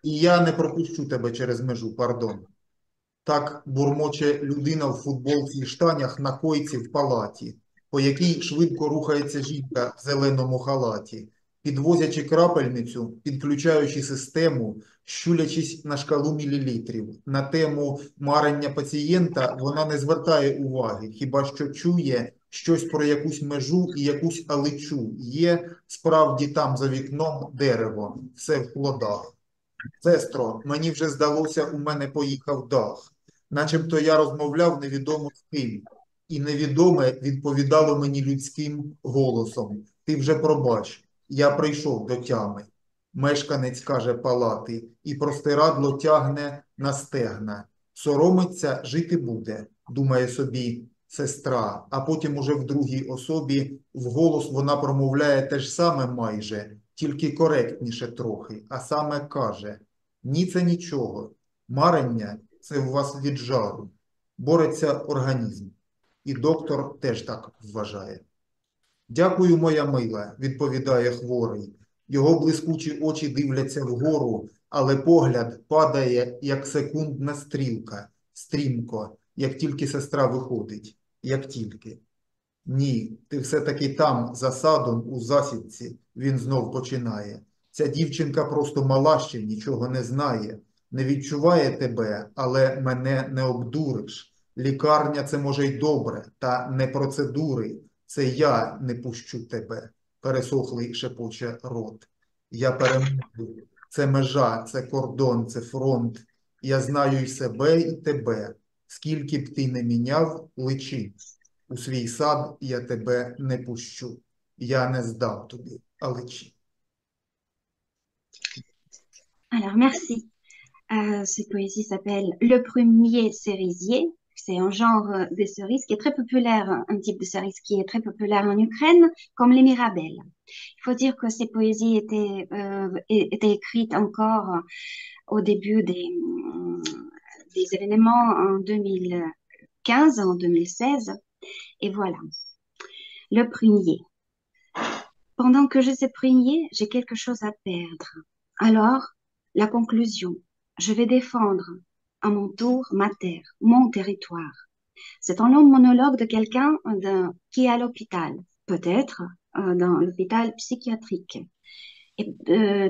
І я не пропущу тебе через межу, пардон. Так бурмоче людина в футболці і штанях на койці в палаті, по якій швидко рухається жінка в зеленому халаті, підвозячи крапельницю, підключаючи систему, щулячись на шкалу мілілітрів. На тему марення пацієнта вона не звертає уваги, хіба що чує щось про якусь межу і якусь аличу. Є справді там за вікном дерево, все в плодах. Сестро, мені вже здалося, у мене поїхав дах. Начебто я розмовляв невідомо з ким. І невідоме відповідало мені людським голосом. Ти вже пробач, я прийшов до тями. Мешканець каже палати, і простирадло тягне на стегна. Соромиться, жити буде, думає собі сестра. А потім уже в другій особі вголос вона промовляє те ж саме майже, тільки коректніше трохи, а саме каже: ні, це нічого, марення – це в вас від жару, бореться організм. І доктор теж так вважає. Дякую, моя мила, відповідає хворий. Його блискучі очі дивляться вгору, але погляд падає, як секундна стрілка, стрімко, як тільки сестра виходить, як тільки. Ні, ти все-таки там, за садом, у засідці, він знов починає. Ця дівчинка просто мала ще, нічого не знає. Не відчуває тебе, але мене не обдуриш. Лікарня – це може й добре, та не процедури. Це я не пущу тебе, пересохлий шепоче рот. Я переможу. Це межа, це кордон, це фронт. Я знаю й себе, і тебе. Скільки б ти не міняв, личи. У свій сад я тебе не пущу. Я не здам тобі, аличі. Alors, merci. Cette poésie s'appelle Le Prumier cerisier. C'est un genre de cerise qui est très populaire, un type de cerise qui est très populaire en Ukraine, comme les mirabelles. Il faut dire que ces poésies étaient écrites encore au début des événements en 2015, en 2016. Et voilà. Le prunier. Pendant que je sais prunier, j'ai quelque chose à perdre. Alors, la conclusion. Je vais défendre à mon tour ma terre, mon territoire. C'est un long monologue de quelqu'un qui est à l'hôpital, peut-être dans l'hôpital psychiatrique. Et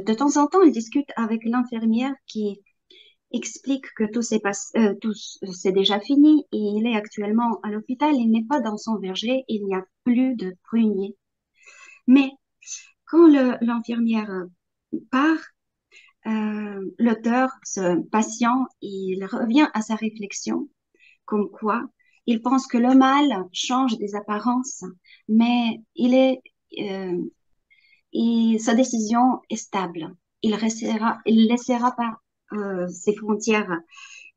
de temps en temps, il discute avec l'infirmière qui explique que tout c'est déjà fini et il est actuellement à l'hôpital, il n'est pas dans son verger, il n'y a plus de prunier. Mais quand l'infirmière part, l'auteur, ce patient, il revient à sa réflexion, comme quoi il pense que le mal change des apparences, mais sa décision est stable. Il laissera pas ses frontières,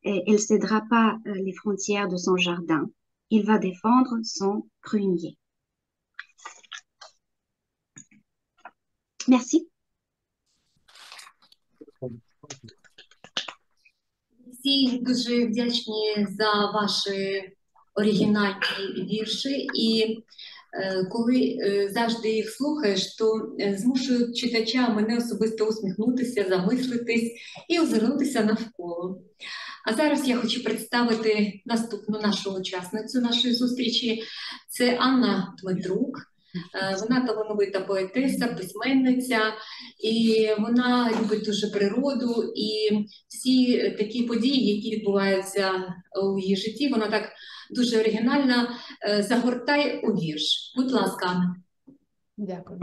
et il cédera pas les frontières de son jardin. Il va défendre son prunier. Merci. Всі дуже вдячні за ваші оригінальні вірші, і коли завжди їх слухаєш, то змушують читача, мене особисто усміхнутися, замислитись і озирнутися навколо. А зараз я хочу представити наступну нашу учасницю нашої зустрічі. Це Анна Дмитрук. Вона талановита поетеса, письменниця, і вона любить дуже природу, і всі такі події, які відбуваються у її житті, вона так дуже оригінально загортає у вірш. Будь ласка, Анна. Дякую.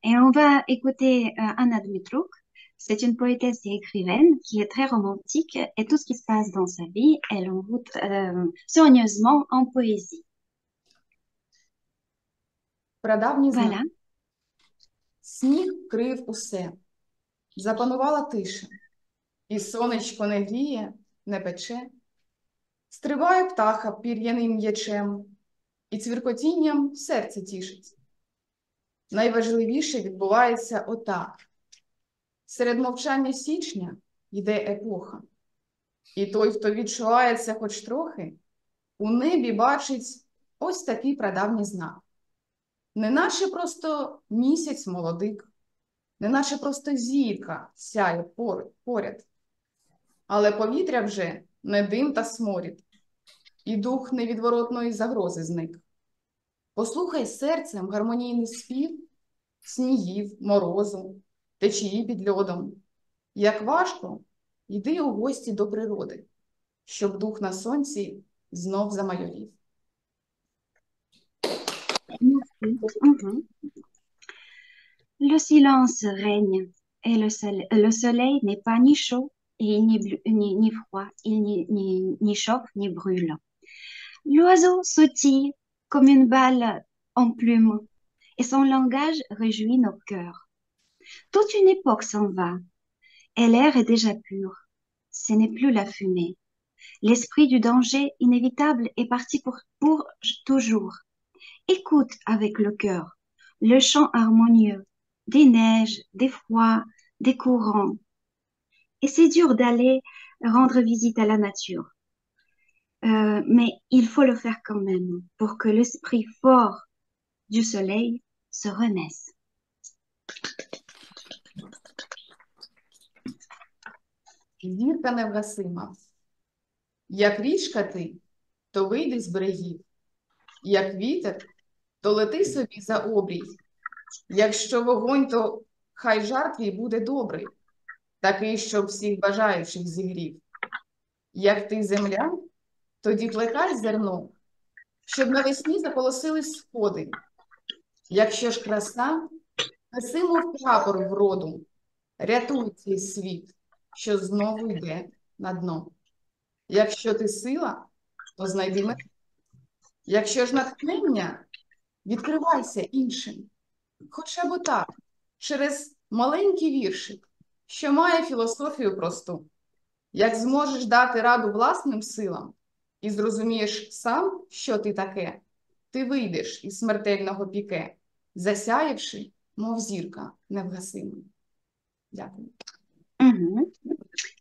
Et on va écouter Anna Dmitruk. C'est une poétesse et écrivaine qui est très romantique et tout ce qui se passe dans sa vie, elle envoûte soigneusement en poésie. Прадавній знак. Voilà. Сніг вкрив усе, запанувала тиша, і сонечко не гріє, не пече, стрибає птаха пір'яним м'ячем, і цвіркотінням серце тішить. Найважливіше відбувається отак. Серед мовчання січня йде епоха, і той, хто відчувається хоч трохи, у небі бачить ось такий прадавній знак. Неначе просто місяць молодик, неначе просто зірка сяє поряд, але повітря вже не дим та сморід, і дух невідворотної загрози зник. Послухай серцем гармонійний спів снігів, морозу, течії під льодом. Як важко, йди у гості до природи, щоб дух на сонці знов замайорів. Le silence règne et le soleil n'est pas ni chaud et ni froid, il ni chauffe ni brûle. L'oiseau sautille comme une balle en plume et son langage réjouit nos cœurs. Toute une époque s'en va et l'air est déjà pur. Ce n'est plus la fumée. L'esprit du danger inévitable est parti pour toujours. Écoute avec le cœur le chant harmonieux des neiges, des froids, des courants. Et c'est dur d'aller rendre visite à la nature. Mais il faut le faire quand même pour que l'esprit fort du soleil se renaisse. Зірка невгасима. Як річка ти, то вийди з берегів. Як вітер, то лети собі за обрій. Якщо вогонь, то хай жар твій буде добрий, такий, щоб всіх бажаючих зігрів. Як ти земля, тоді плекай зерно, щоб навесні заполосились сходи. Якщо ж краса, неси мов прапор вроду, рятуй цей світ, що знову йде на дно. Якщо ти сила, то знайди мету. Якщо ж натхнення, відкривайся іншим. Хоча б так, через маленький віршик, що має філософію просту. Як зможеш дати раду власним силам і зрозумієш сам, що ти таке, ти вийдеш із смертельного піке, засяявши, мов зірка невгасима. Дякую.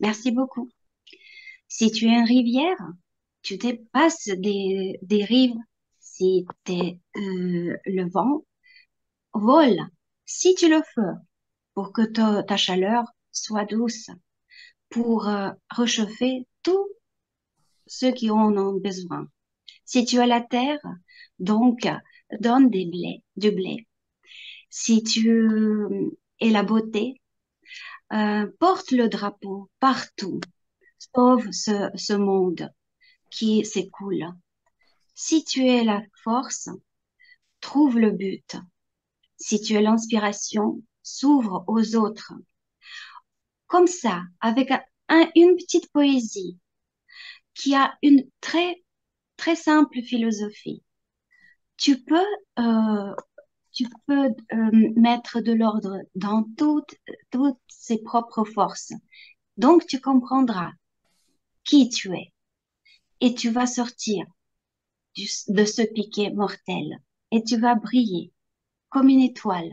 Merci beaucoup. Si tu es une rivière, tu dépasses des rives. Si le vent vole, si tu le fais, pour que ta chaleur soit douce, pour réchauffer tous ceux qui en ont besoin. Si tu as la terre, donc donne du blé. Si tu es la beauté, porte le drapeau partout. Sauve ce monde qui s'écoule. Si tu es la force, trouve le but. Si tu es l'inspiration, s'ouvre aux autres. Comme ça, avec une petite poésie qui a une très simple philosophie. Tu peux mettre de l'ordre dans toutes ses propres forces. Donc, tu comprendras qui tu es et tu vas sortir de ce piquet mortel et tu vas briller comme une étoile.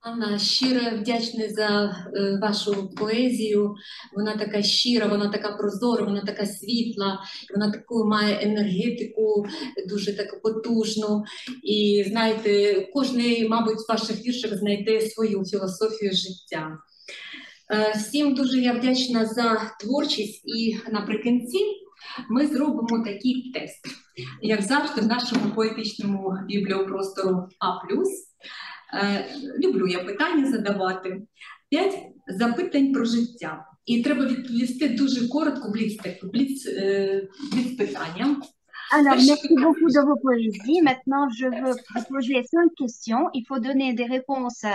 Анна, щиро вдячна за вашу поезію. Вона така щира, вона така прозора, вона така світла, вона таку має енергетику, дуже таку потужну. І знаєте, кожний, мабуть, з ваших віршів знайде свою філософію життя. Всім дуже я вдячна за творчість, і наприкінці ми зробимо такий тест, як завжди в нашому поетичному бібліопростору А+. Люблю я питання задавати. 5 запитань про життя. І треба відповісти дуже коротко, бліц питання. Alors, merci beaucoup de vos poésies. Maintenant, je veux vous poser 5 questions. Il faut donner des réponses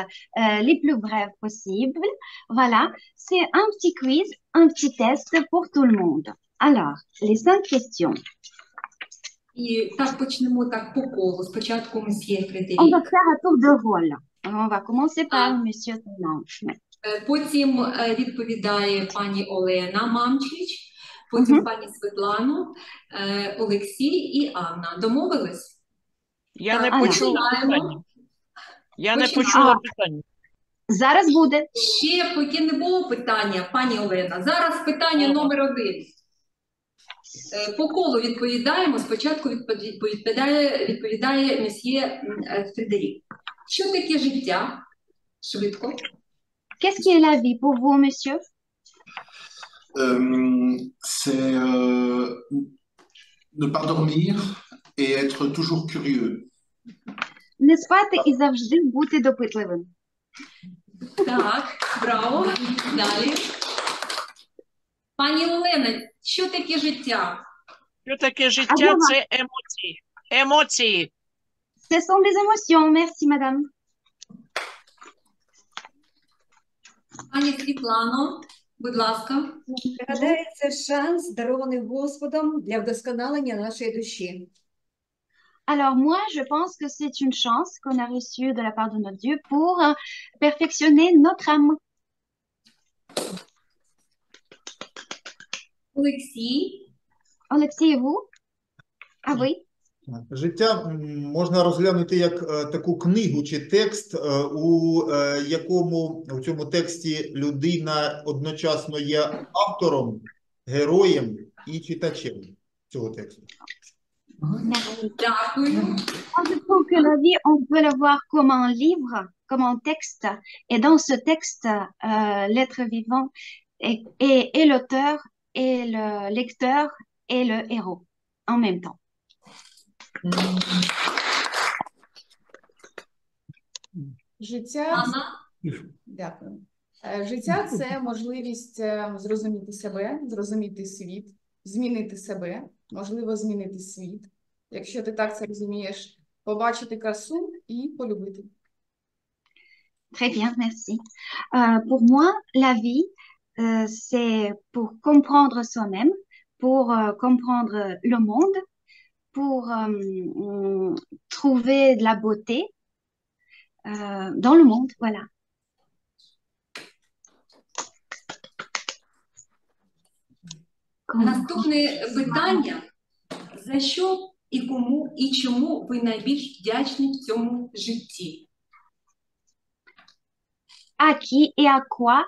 les plus brèves possibles. Voilà, c'est un petit quiz, un petit test pour tout le monde. Alors, les 5 questions. І так почнемо так по колу. Спочатку месьє Фредерік. On va faire un tour de rôle. On va commencer par monsieur Solange. Потім відповідає пані Олена Мамчич, потім пані Світлана, Олексій і Анна. Домовились? Я не почула питання. Я не почула питання. Зараз буде. Ще поки не було питання, пані Олена. Зараз питання номер 1. По колу відповідаємо. Спочатку відповідає месьє Фредерік. Що таке життя? Швидко. Qu'est-ce qui est la vie pour vous, monsieur? C'est ne pas dormir et être toujours curieux. Не спати і завжди бути допитливим. Так, браво. Далі. Пані Олена, що таке життя? Що таке життя? Це емоції. Емоції. Ce sont des émotions. Merci, madame. Пані Світлано, будь ласка. Гадаю, це шанс, дарований Господом для вдосконалення нашої душі. Alors moi, je pense que c'est une chance qu'on a reçue de la part de notre Dieu pour perfectionner notre âme. Олексій. Alexis, et vous? Ah oui? Життя можна розглянути як таку книгу чи текст, у якому у цьому тексті людина одночасно є автором, героєм і читачем цього тексту. Дякую. Je trouve que la vie, on peut la voir comme un livre, comme un texte. Et dans ce texte, l'être vivant est l'auteur, et le lecteur, et le héros en même temps. Життя, дякую. Життя – це можливість зрозуміти себе, зрозуміти світ, змінити себе, можливо, змінити світ. Якщо ти так це розумієш, побачити красу і полюбити. Très bien, merci. Pour moi, la vie, c'est pour comprendre soi-même, pour comprendre le monde, pour trouver de la beauté dans le monde, voilà. Наступне питання. За що і кому і чому ви найбільш вдячні в цьому житті? À qui et à quoi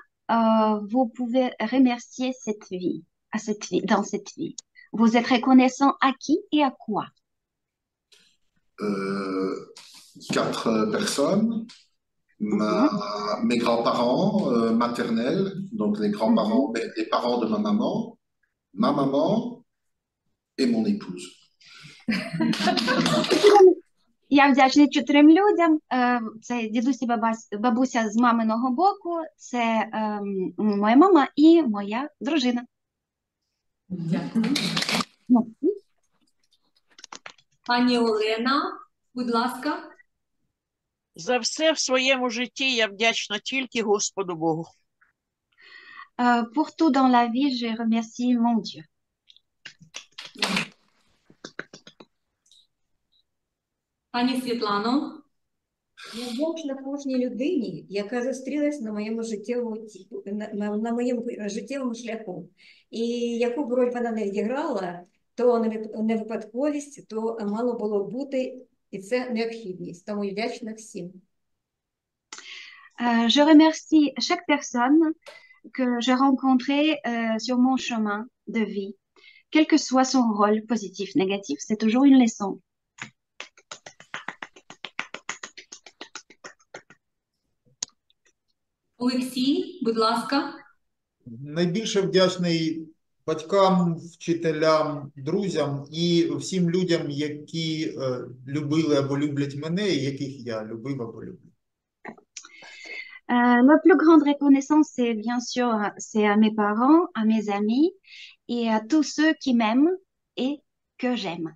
vous pouvez remercier cette vie, dans cette vie? Vous êtes reconnaissant à qui et à quoi? 4 personnes. Mes grands-parents maternels, donc les grands-parents, les parents de ma maman et mon épouse. Я вдячний 4 людям. Це дідусь і бабуся з маминого боку, це моя мама і моя дружина. Дякую. Пані Олена, будь ласка. За все в своєму житті я вдячна тільки Господу Богу. Pour tout dans la vie, je remercie mon Dieu. Пані Світлано. Я вдячна кожній людині, яка зустрілась на моєму життєвому шляху. І яку б роль вона не відіграла, то не випадковість, то мало було бути, і це необхідність. Тому вдячна всім. Je remercie chaque personne que j'ai rencontrée sur mon chemin de vie. Quel que soit son rôle, positif, négatif, c'est toujours une leçon. Олексій, будь ласка. Найбільше вдячний батькам, вчителям, друзям і всім людям, які любили або люблять мене, і яких я любив або люблю. La plus grande reconnaissance, c'est bien sûr, c'est à mes parents, à mes amis et à tous ceux qui m'aiment et que j'aime.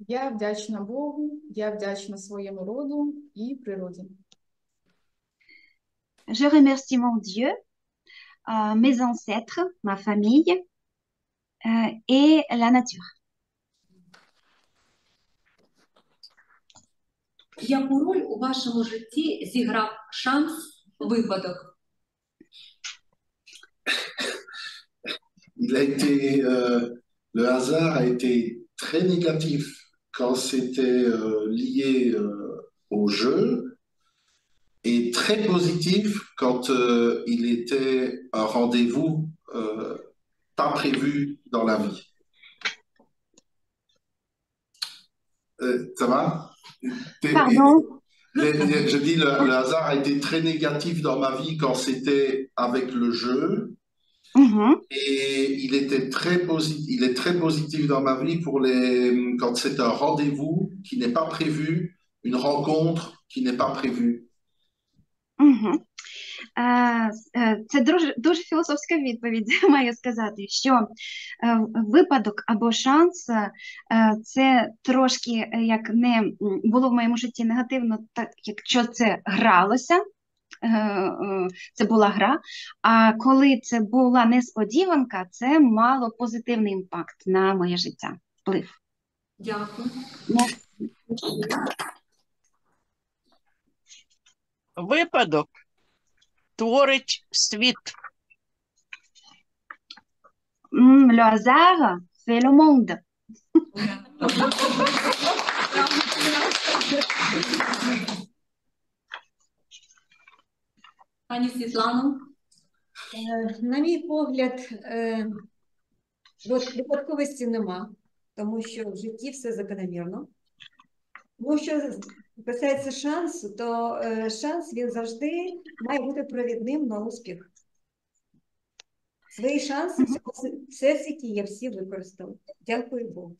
Я вдячна Богу, я вдячна своєму роду і природі. Je remercie mon Dieu, mes ancêtres, ma famille et la nature. Яку роль у вашому житті зіграв шанс, випадок? Le hasard a été très négatif quand c'était lié au jeu et très positif quand il était un rendez-vous pas prévu dans la vie. Ça va? Pardon? Je dis le hasard a été très négatif dans ma vie quand c'était avec le jeu. Et il est très positif dans ma vie quand c'est un rendez-vous qui n'est pas prévu, une rencontre qui n'est pas prévue. Це дуже філософська відповідь, маю сказати, що випадок або шанс – це трошки, як не було в моєму житті негативно, так якщо це гралося, це була гра, а коли це була несподіванка, це мало позитивний імпакт на моє життя, вплив. Дякую. Випадок творить світ. Le hasard fait le monde. Пані Світлано. На мій погляд, випадковості нема, тому що в житті все закономірно. Тому що касається шансу, то шанс він завжди має бути провідним на успіх. Свої шанси в цьому всесвіті я всі використала. Дякую Богу.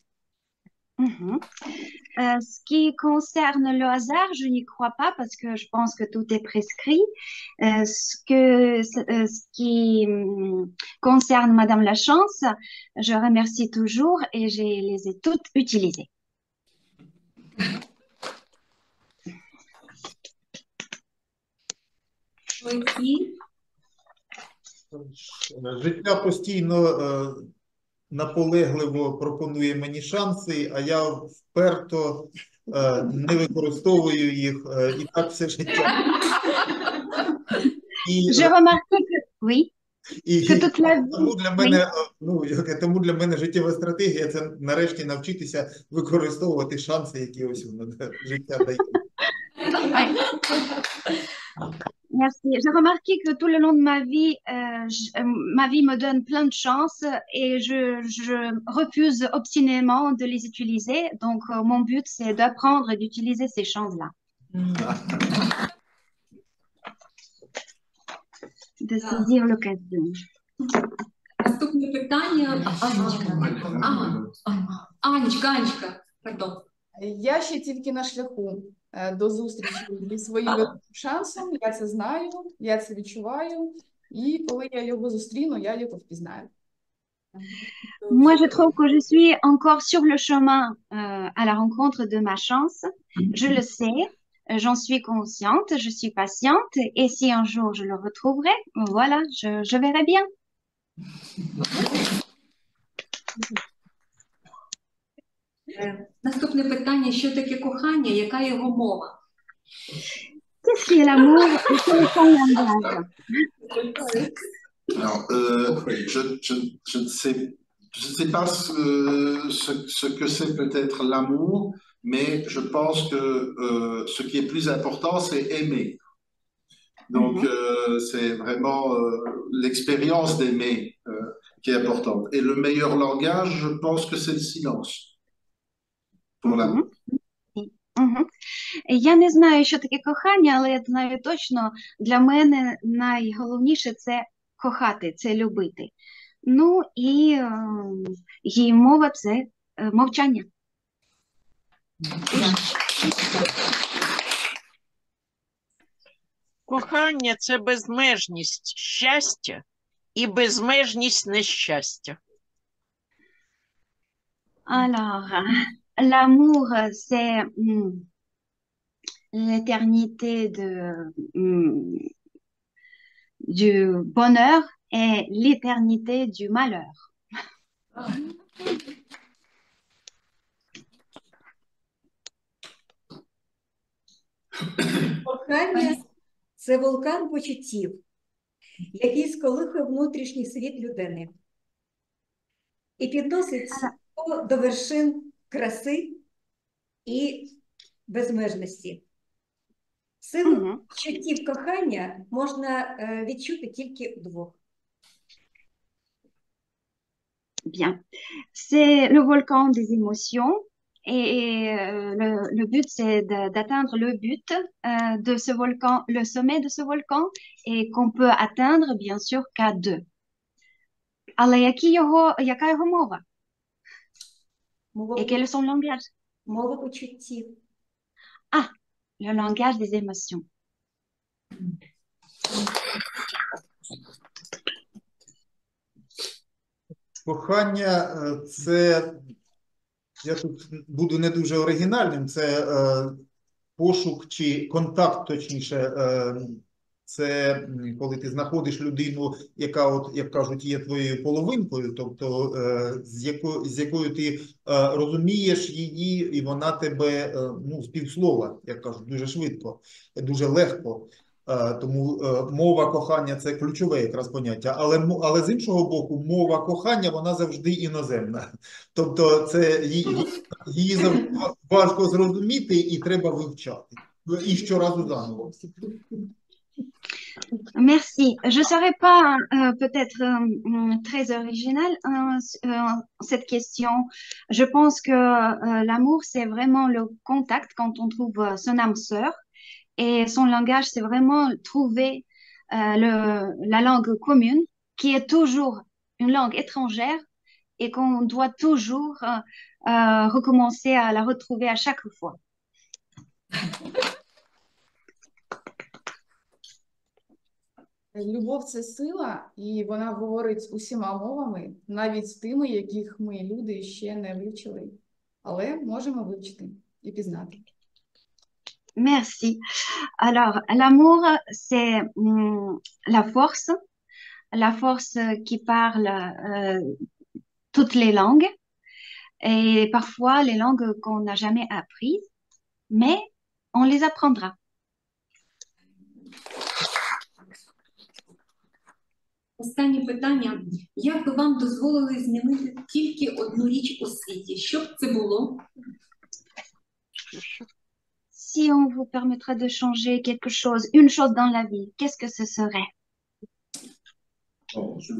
Ce qui concerne le hasard, je n'y crois pas parce que je pense que tout est prescrit. Ce qui concerne Madame la Chance, je remercie toujours et je les ai toutes utilisées. Життя постійно наполегливо пропонує мені шанси, а я вперто не використовую їх, і так все життя. Je remarque que oui. Тому для мене життєва стратегія – це нарешті навчитися використовувати шанси, які ось життя дає. Merci. J'ai remarqué que tout le long de ma vie me donne plein de chances et je refuse obstinément de les utiliser. Donc, mon but, c'est d'apprendre et d'utiliser ces chances-là. De saisir l'occasion. Наступне питання. Анечка, пардон. Я ще тільки на шляху до зустрічі зі своїм шансом, я це знаю, я це відчуваю, і коли я його зустріну, я його впізнаю. Moi, je trouve que je suis encore sur le chemin à la rencontre de ma chance. Je le sais, j'en suis consciente, je suis patiente, et si un jour je le retrouverai, voilà, je verrai bien. Наступне питання, що таке кохання, яка його мова? Qu'est-ce qui est l'amour et quel est son langage? Alors, je ne sais pas ce que c'est peut-être l'amour, mais je pense que ce qui est plus important, c'est aimer. Donc, c'est vraiment l'expérience d'aimer qui est importante. Et le meilleur langage, je pense que c'est le silence pour l'amour. Я не знаю, що таке кохання, але я знаю точно, для мене найголовніше – це кохати, це любити. Ну і її мова – це мовчання. Кохання – це безмежність щастя і безмежність нещастя. Alors, l'amour, c'est l'éternité du bonheur et l'éternité du malheur. Кохання – це вулкан почуттів, який сколихує внутрішній світ людини і підносить до вершин краси і безмежності. Силу почуттів кохання можна відчути тільки вдвох. Bien. C'est le volcan des émotions et le but, c'est d'atteindre le but de ce volcan, le sommet de ce volcan, et qu'on peut atteindre, bien sûr, qu'à deux. Але яка його мова? Et quel est son langage? Мова почуттів. Ah, le langage des émotions. Кохання – це, я тут буду не дуже оригінальним, це пошук чи контакт, точніше, це коли ти знаходиш людину, яка, от, як кажуть, є твоєю половинкою, тобто з якою ти розумієш її, і вона тебе, ну, співслова, як кажуть, дуже швидко, дуже легко. Тому мова кохання – це ключове якраз поняття, але з іншого боку, мова кохання, вона завжди іноземна. Тобто це її завжди важко зрозуміти і треба вивчати. І щоразу заново. Merci. Je ne serai pas peut-être très originale cette question. Je pense que l'amour, c'est vraiment le contact quand on trouve son âme sœur. Et son langage, c'est vraiment trouver la langue commune, qui est toujours une langue étrangère et qu'on doit toujours recommencer à la retrouver à chaque fois. Любов – це сила, і вона говорить усіма мовами, навіть тими, яких ми, люди, ще не вивчили. Але можемо вивчити і пізнати. Merci. Alors, l'amour, c'est la force qui parle toutes les langues, et parfois les langues qu'on n'a jamais apprises, mais on les apprendra. Останнє питання. Як би вам дозволили змінити тільки одну річ у світі? Що б це було? Si on vous permettrait de changer quelque chose, une chose dans la vie, qu'est-ce que ce serait? Bon, je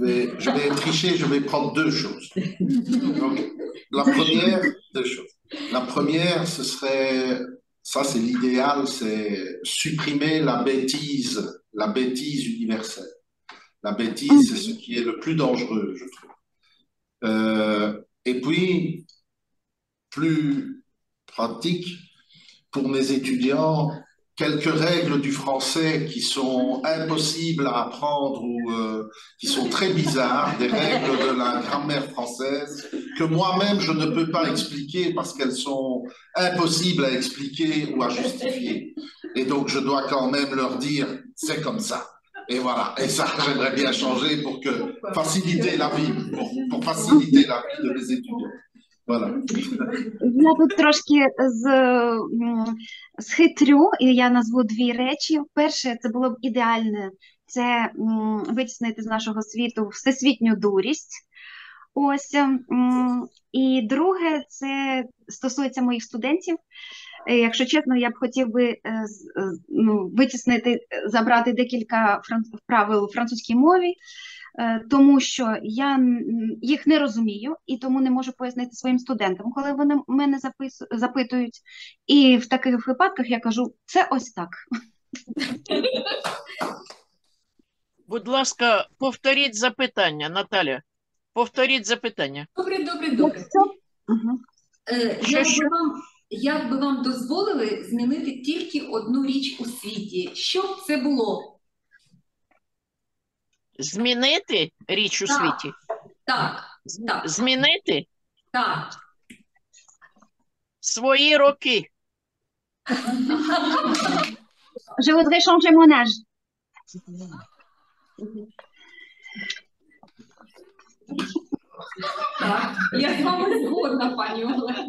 vais tricher, je vais prendre deux choses. Donc, la première, ce serait, ça c'est l'idéal, c'est supprimer la bêtise universelle. La bêtise, c'est ce qui est le plus dangereux, je trouve. Et puis, plus pratique, pour mes étudiants, quelques règles du français qui sont impossibles à apprendre ou qui sont très bizarres, des règles de la grammaire française que moi-même je ne peux pas expliquer parce qu'elles sont impossibles à expliquer ou à justifier. Et donc je dois quand même leur dire c'est comme ça. Et voilà. Et ça, j'aimerais bien changer pour faciliter la vie, pour faciliter la vie de mes étudiants. Voilà. Я тут трошки схитрю, і я назву дві речі. Перше, це було б ідеальне, це витіснити з нашого світу всесвітню дурість. Ось. І друге, це стосується моїх студентів. Якщо чесно, я б хотів би витіснити, забрати декілька правил у французькій мові, тому що я їх не розумію і тому не можу пояснити своїм студентам, коли вони мене запитують. І в таких випадках я кажу, це ось так. Будь ласка, повторіть запитання, Наталя. Повторіть запитання. Добре. Як би вам дозволили змінити тільки одну річ у світі? Що б це було? Змінити річ у світі? Так. Змінити? Так. Свої роки. Je voudrais changer mon âge. Так, я з вами згодна, пані Олена.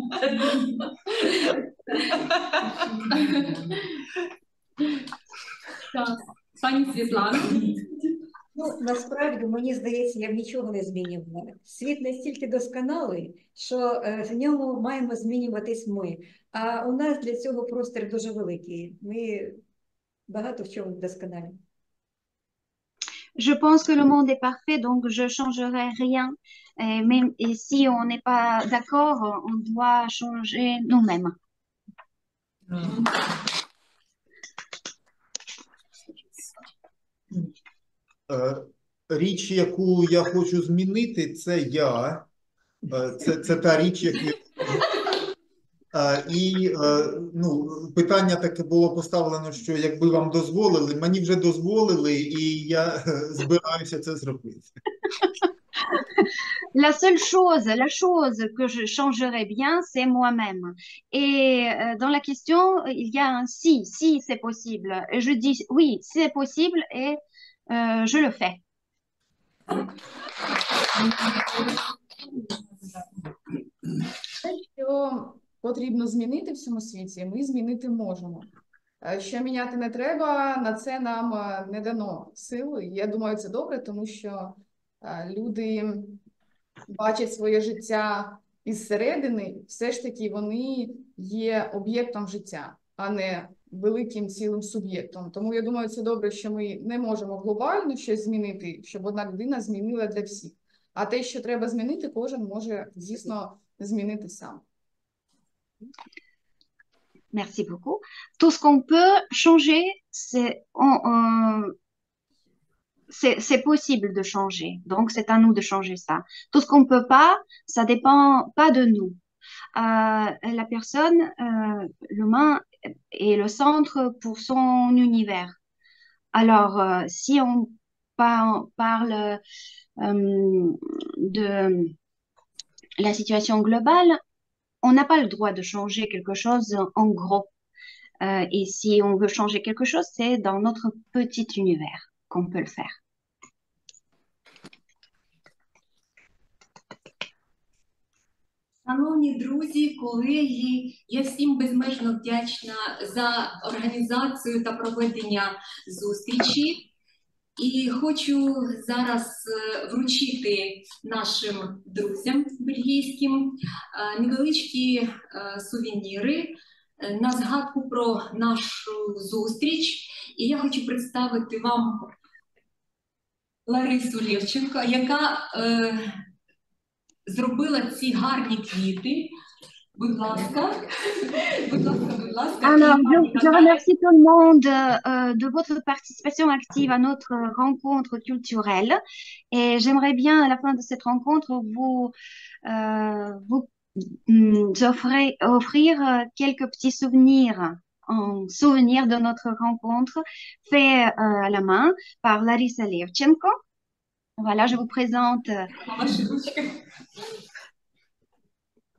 Так, пані Світлана. Ну, насправді, мені здається, я б нічого не змінювала. Світ настільки досконалий, що в ньому маємо змінюватись ми. А у нас для цього простір дуже великий. Ми багато в чому досконалі. Je pense que le monde est parfait, donc je ne changerai rien. Et si on n'est pas d'accord, on doit changer nous-mêmes. Річ, яку я хочу змінити, це я. Це та річ, яку... І питання таке було поставлено, що якби вам дозволили, мені вже дозволили, і я збираюся це зробити. La chose que je changerais bien, c'est moi-même. Et dans la question, il y a un si c'est possible. Et je dis oui, c'est possible et je le fais. Що потрібно змінити в цьому світі, ми змінити можемо. Що міняти не треба, на це нам не дано сили. Я думаю, це добре, тому що люди бачать своє життя із середини, все ж таки вони є об'єктом життя, а не великим цілим суб'єктом. Тому я думаю, це добре, що ми не можемо глобально щось змінити, щоб одна людина змінила для всіх. А те, що треба змінити, кожен може, звісно, змінити сам. Merci beaucoup. Tout ce qu'on peut changer, c'est possible de changer. Donc, c'est à nous de changer ça. Tout ce qu'on ne peut pas, ça dépend pas de nous. La personne, l'humain, est le centre pour son univers. Alors, si on parle de la situation globale, on n'a pas le droit de changer quelque chose en gros. Et si on veut changer quelque chose, c'est dans notre petit univers qu'on peut le faire. Шановні друзі, колеги, я всім безмежно вдячна за організацію та проведення зустрічі. І хочу зараз вручити нашим друзям бельгійським невеличкі сувеніри на згадку про нашу зустріч. І я хочу представити вам Ларису Левченко, яка зробила ці гарні квіти. Будь ласка. Alors, je remercie tout le monde de votre participation active à notre rencontre culturelle. Et j'aimerais bien, à la fin de cette rencontre, vous offrir quelques petits souvenirs en souvenir de notre rencontre fait à la main par Larissa Levchenko. Voilà, je vous présente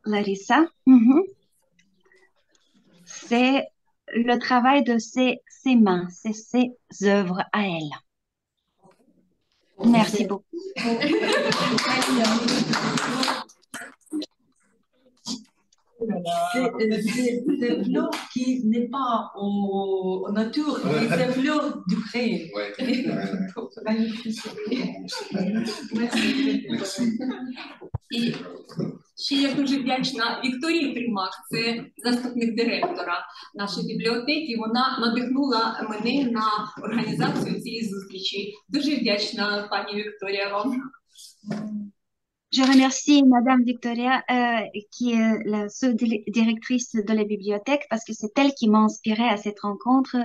Larissa. C'est le travail de ses mains, c'est ses œuvres à elle. Merci beaucoup. C'est fleurs qui n'est pas en nature, mais c'est fleurs du créé. Merci. І ще я дуже вдячна Вікторії Примак, це заступник директора нашої бібліотеки. Вона надихнула мене на організацію цієї зустрічі. Дуже вдячна, пані Вікторія, вам. Je remercie Madame Victoria, qui est la sous-directrice de la bibliothèque, parce que c'est elle qui m'a inspirée à cette rencontre,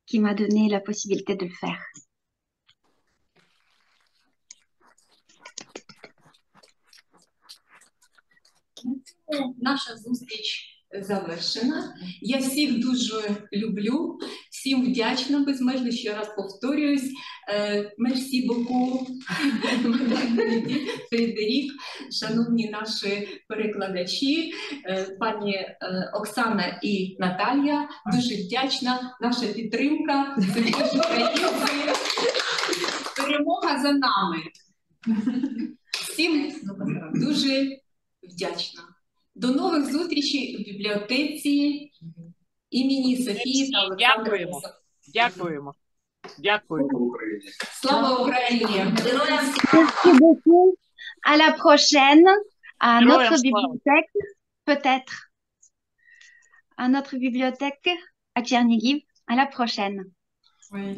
qui m'a donné la possibilité de le faire. Наша зустріч завершена. Я всіх дуже люблю, всім вдячна безмежно, ще раз повторююсь. Мерсі боку, Фредерік, шановні наші перекладачі, пані Оксана і Наталія, дуже вдячна. Наша підтримка, це теж українці. Перемога за нами. Всім дуже вдячна. До нових зустрічей в бібліотеці імені Софії та Олександра Русових. Дякуємо. Дякуємо. Слава Україні! Merci beaucoup. À la prochaine, à notre bibliothèque, peut-être. À notre bibliothèque à Tchernigiv. À la prochaine. Oui.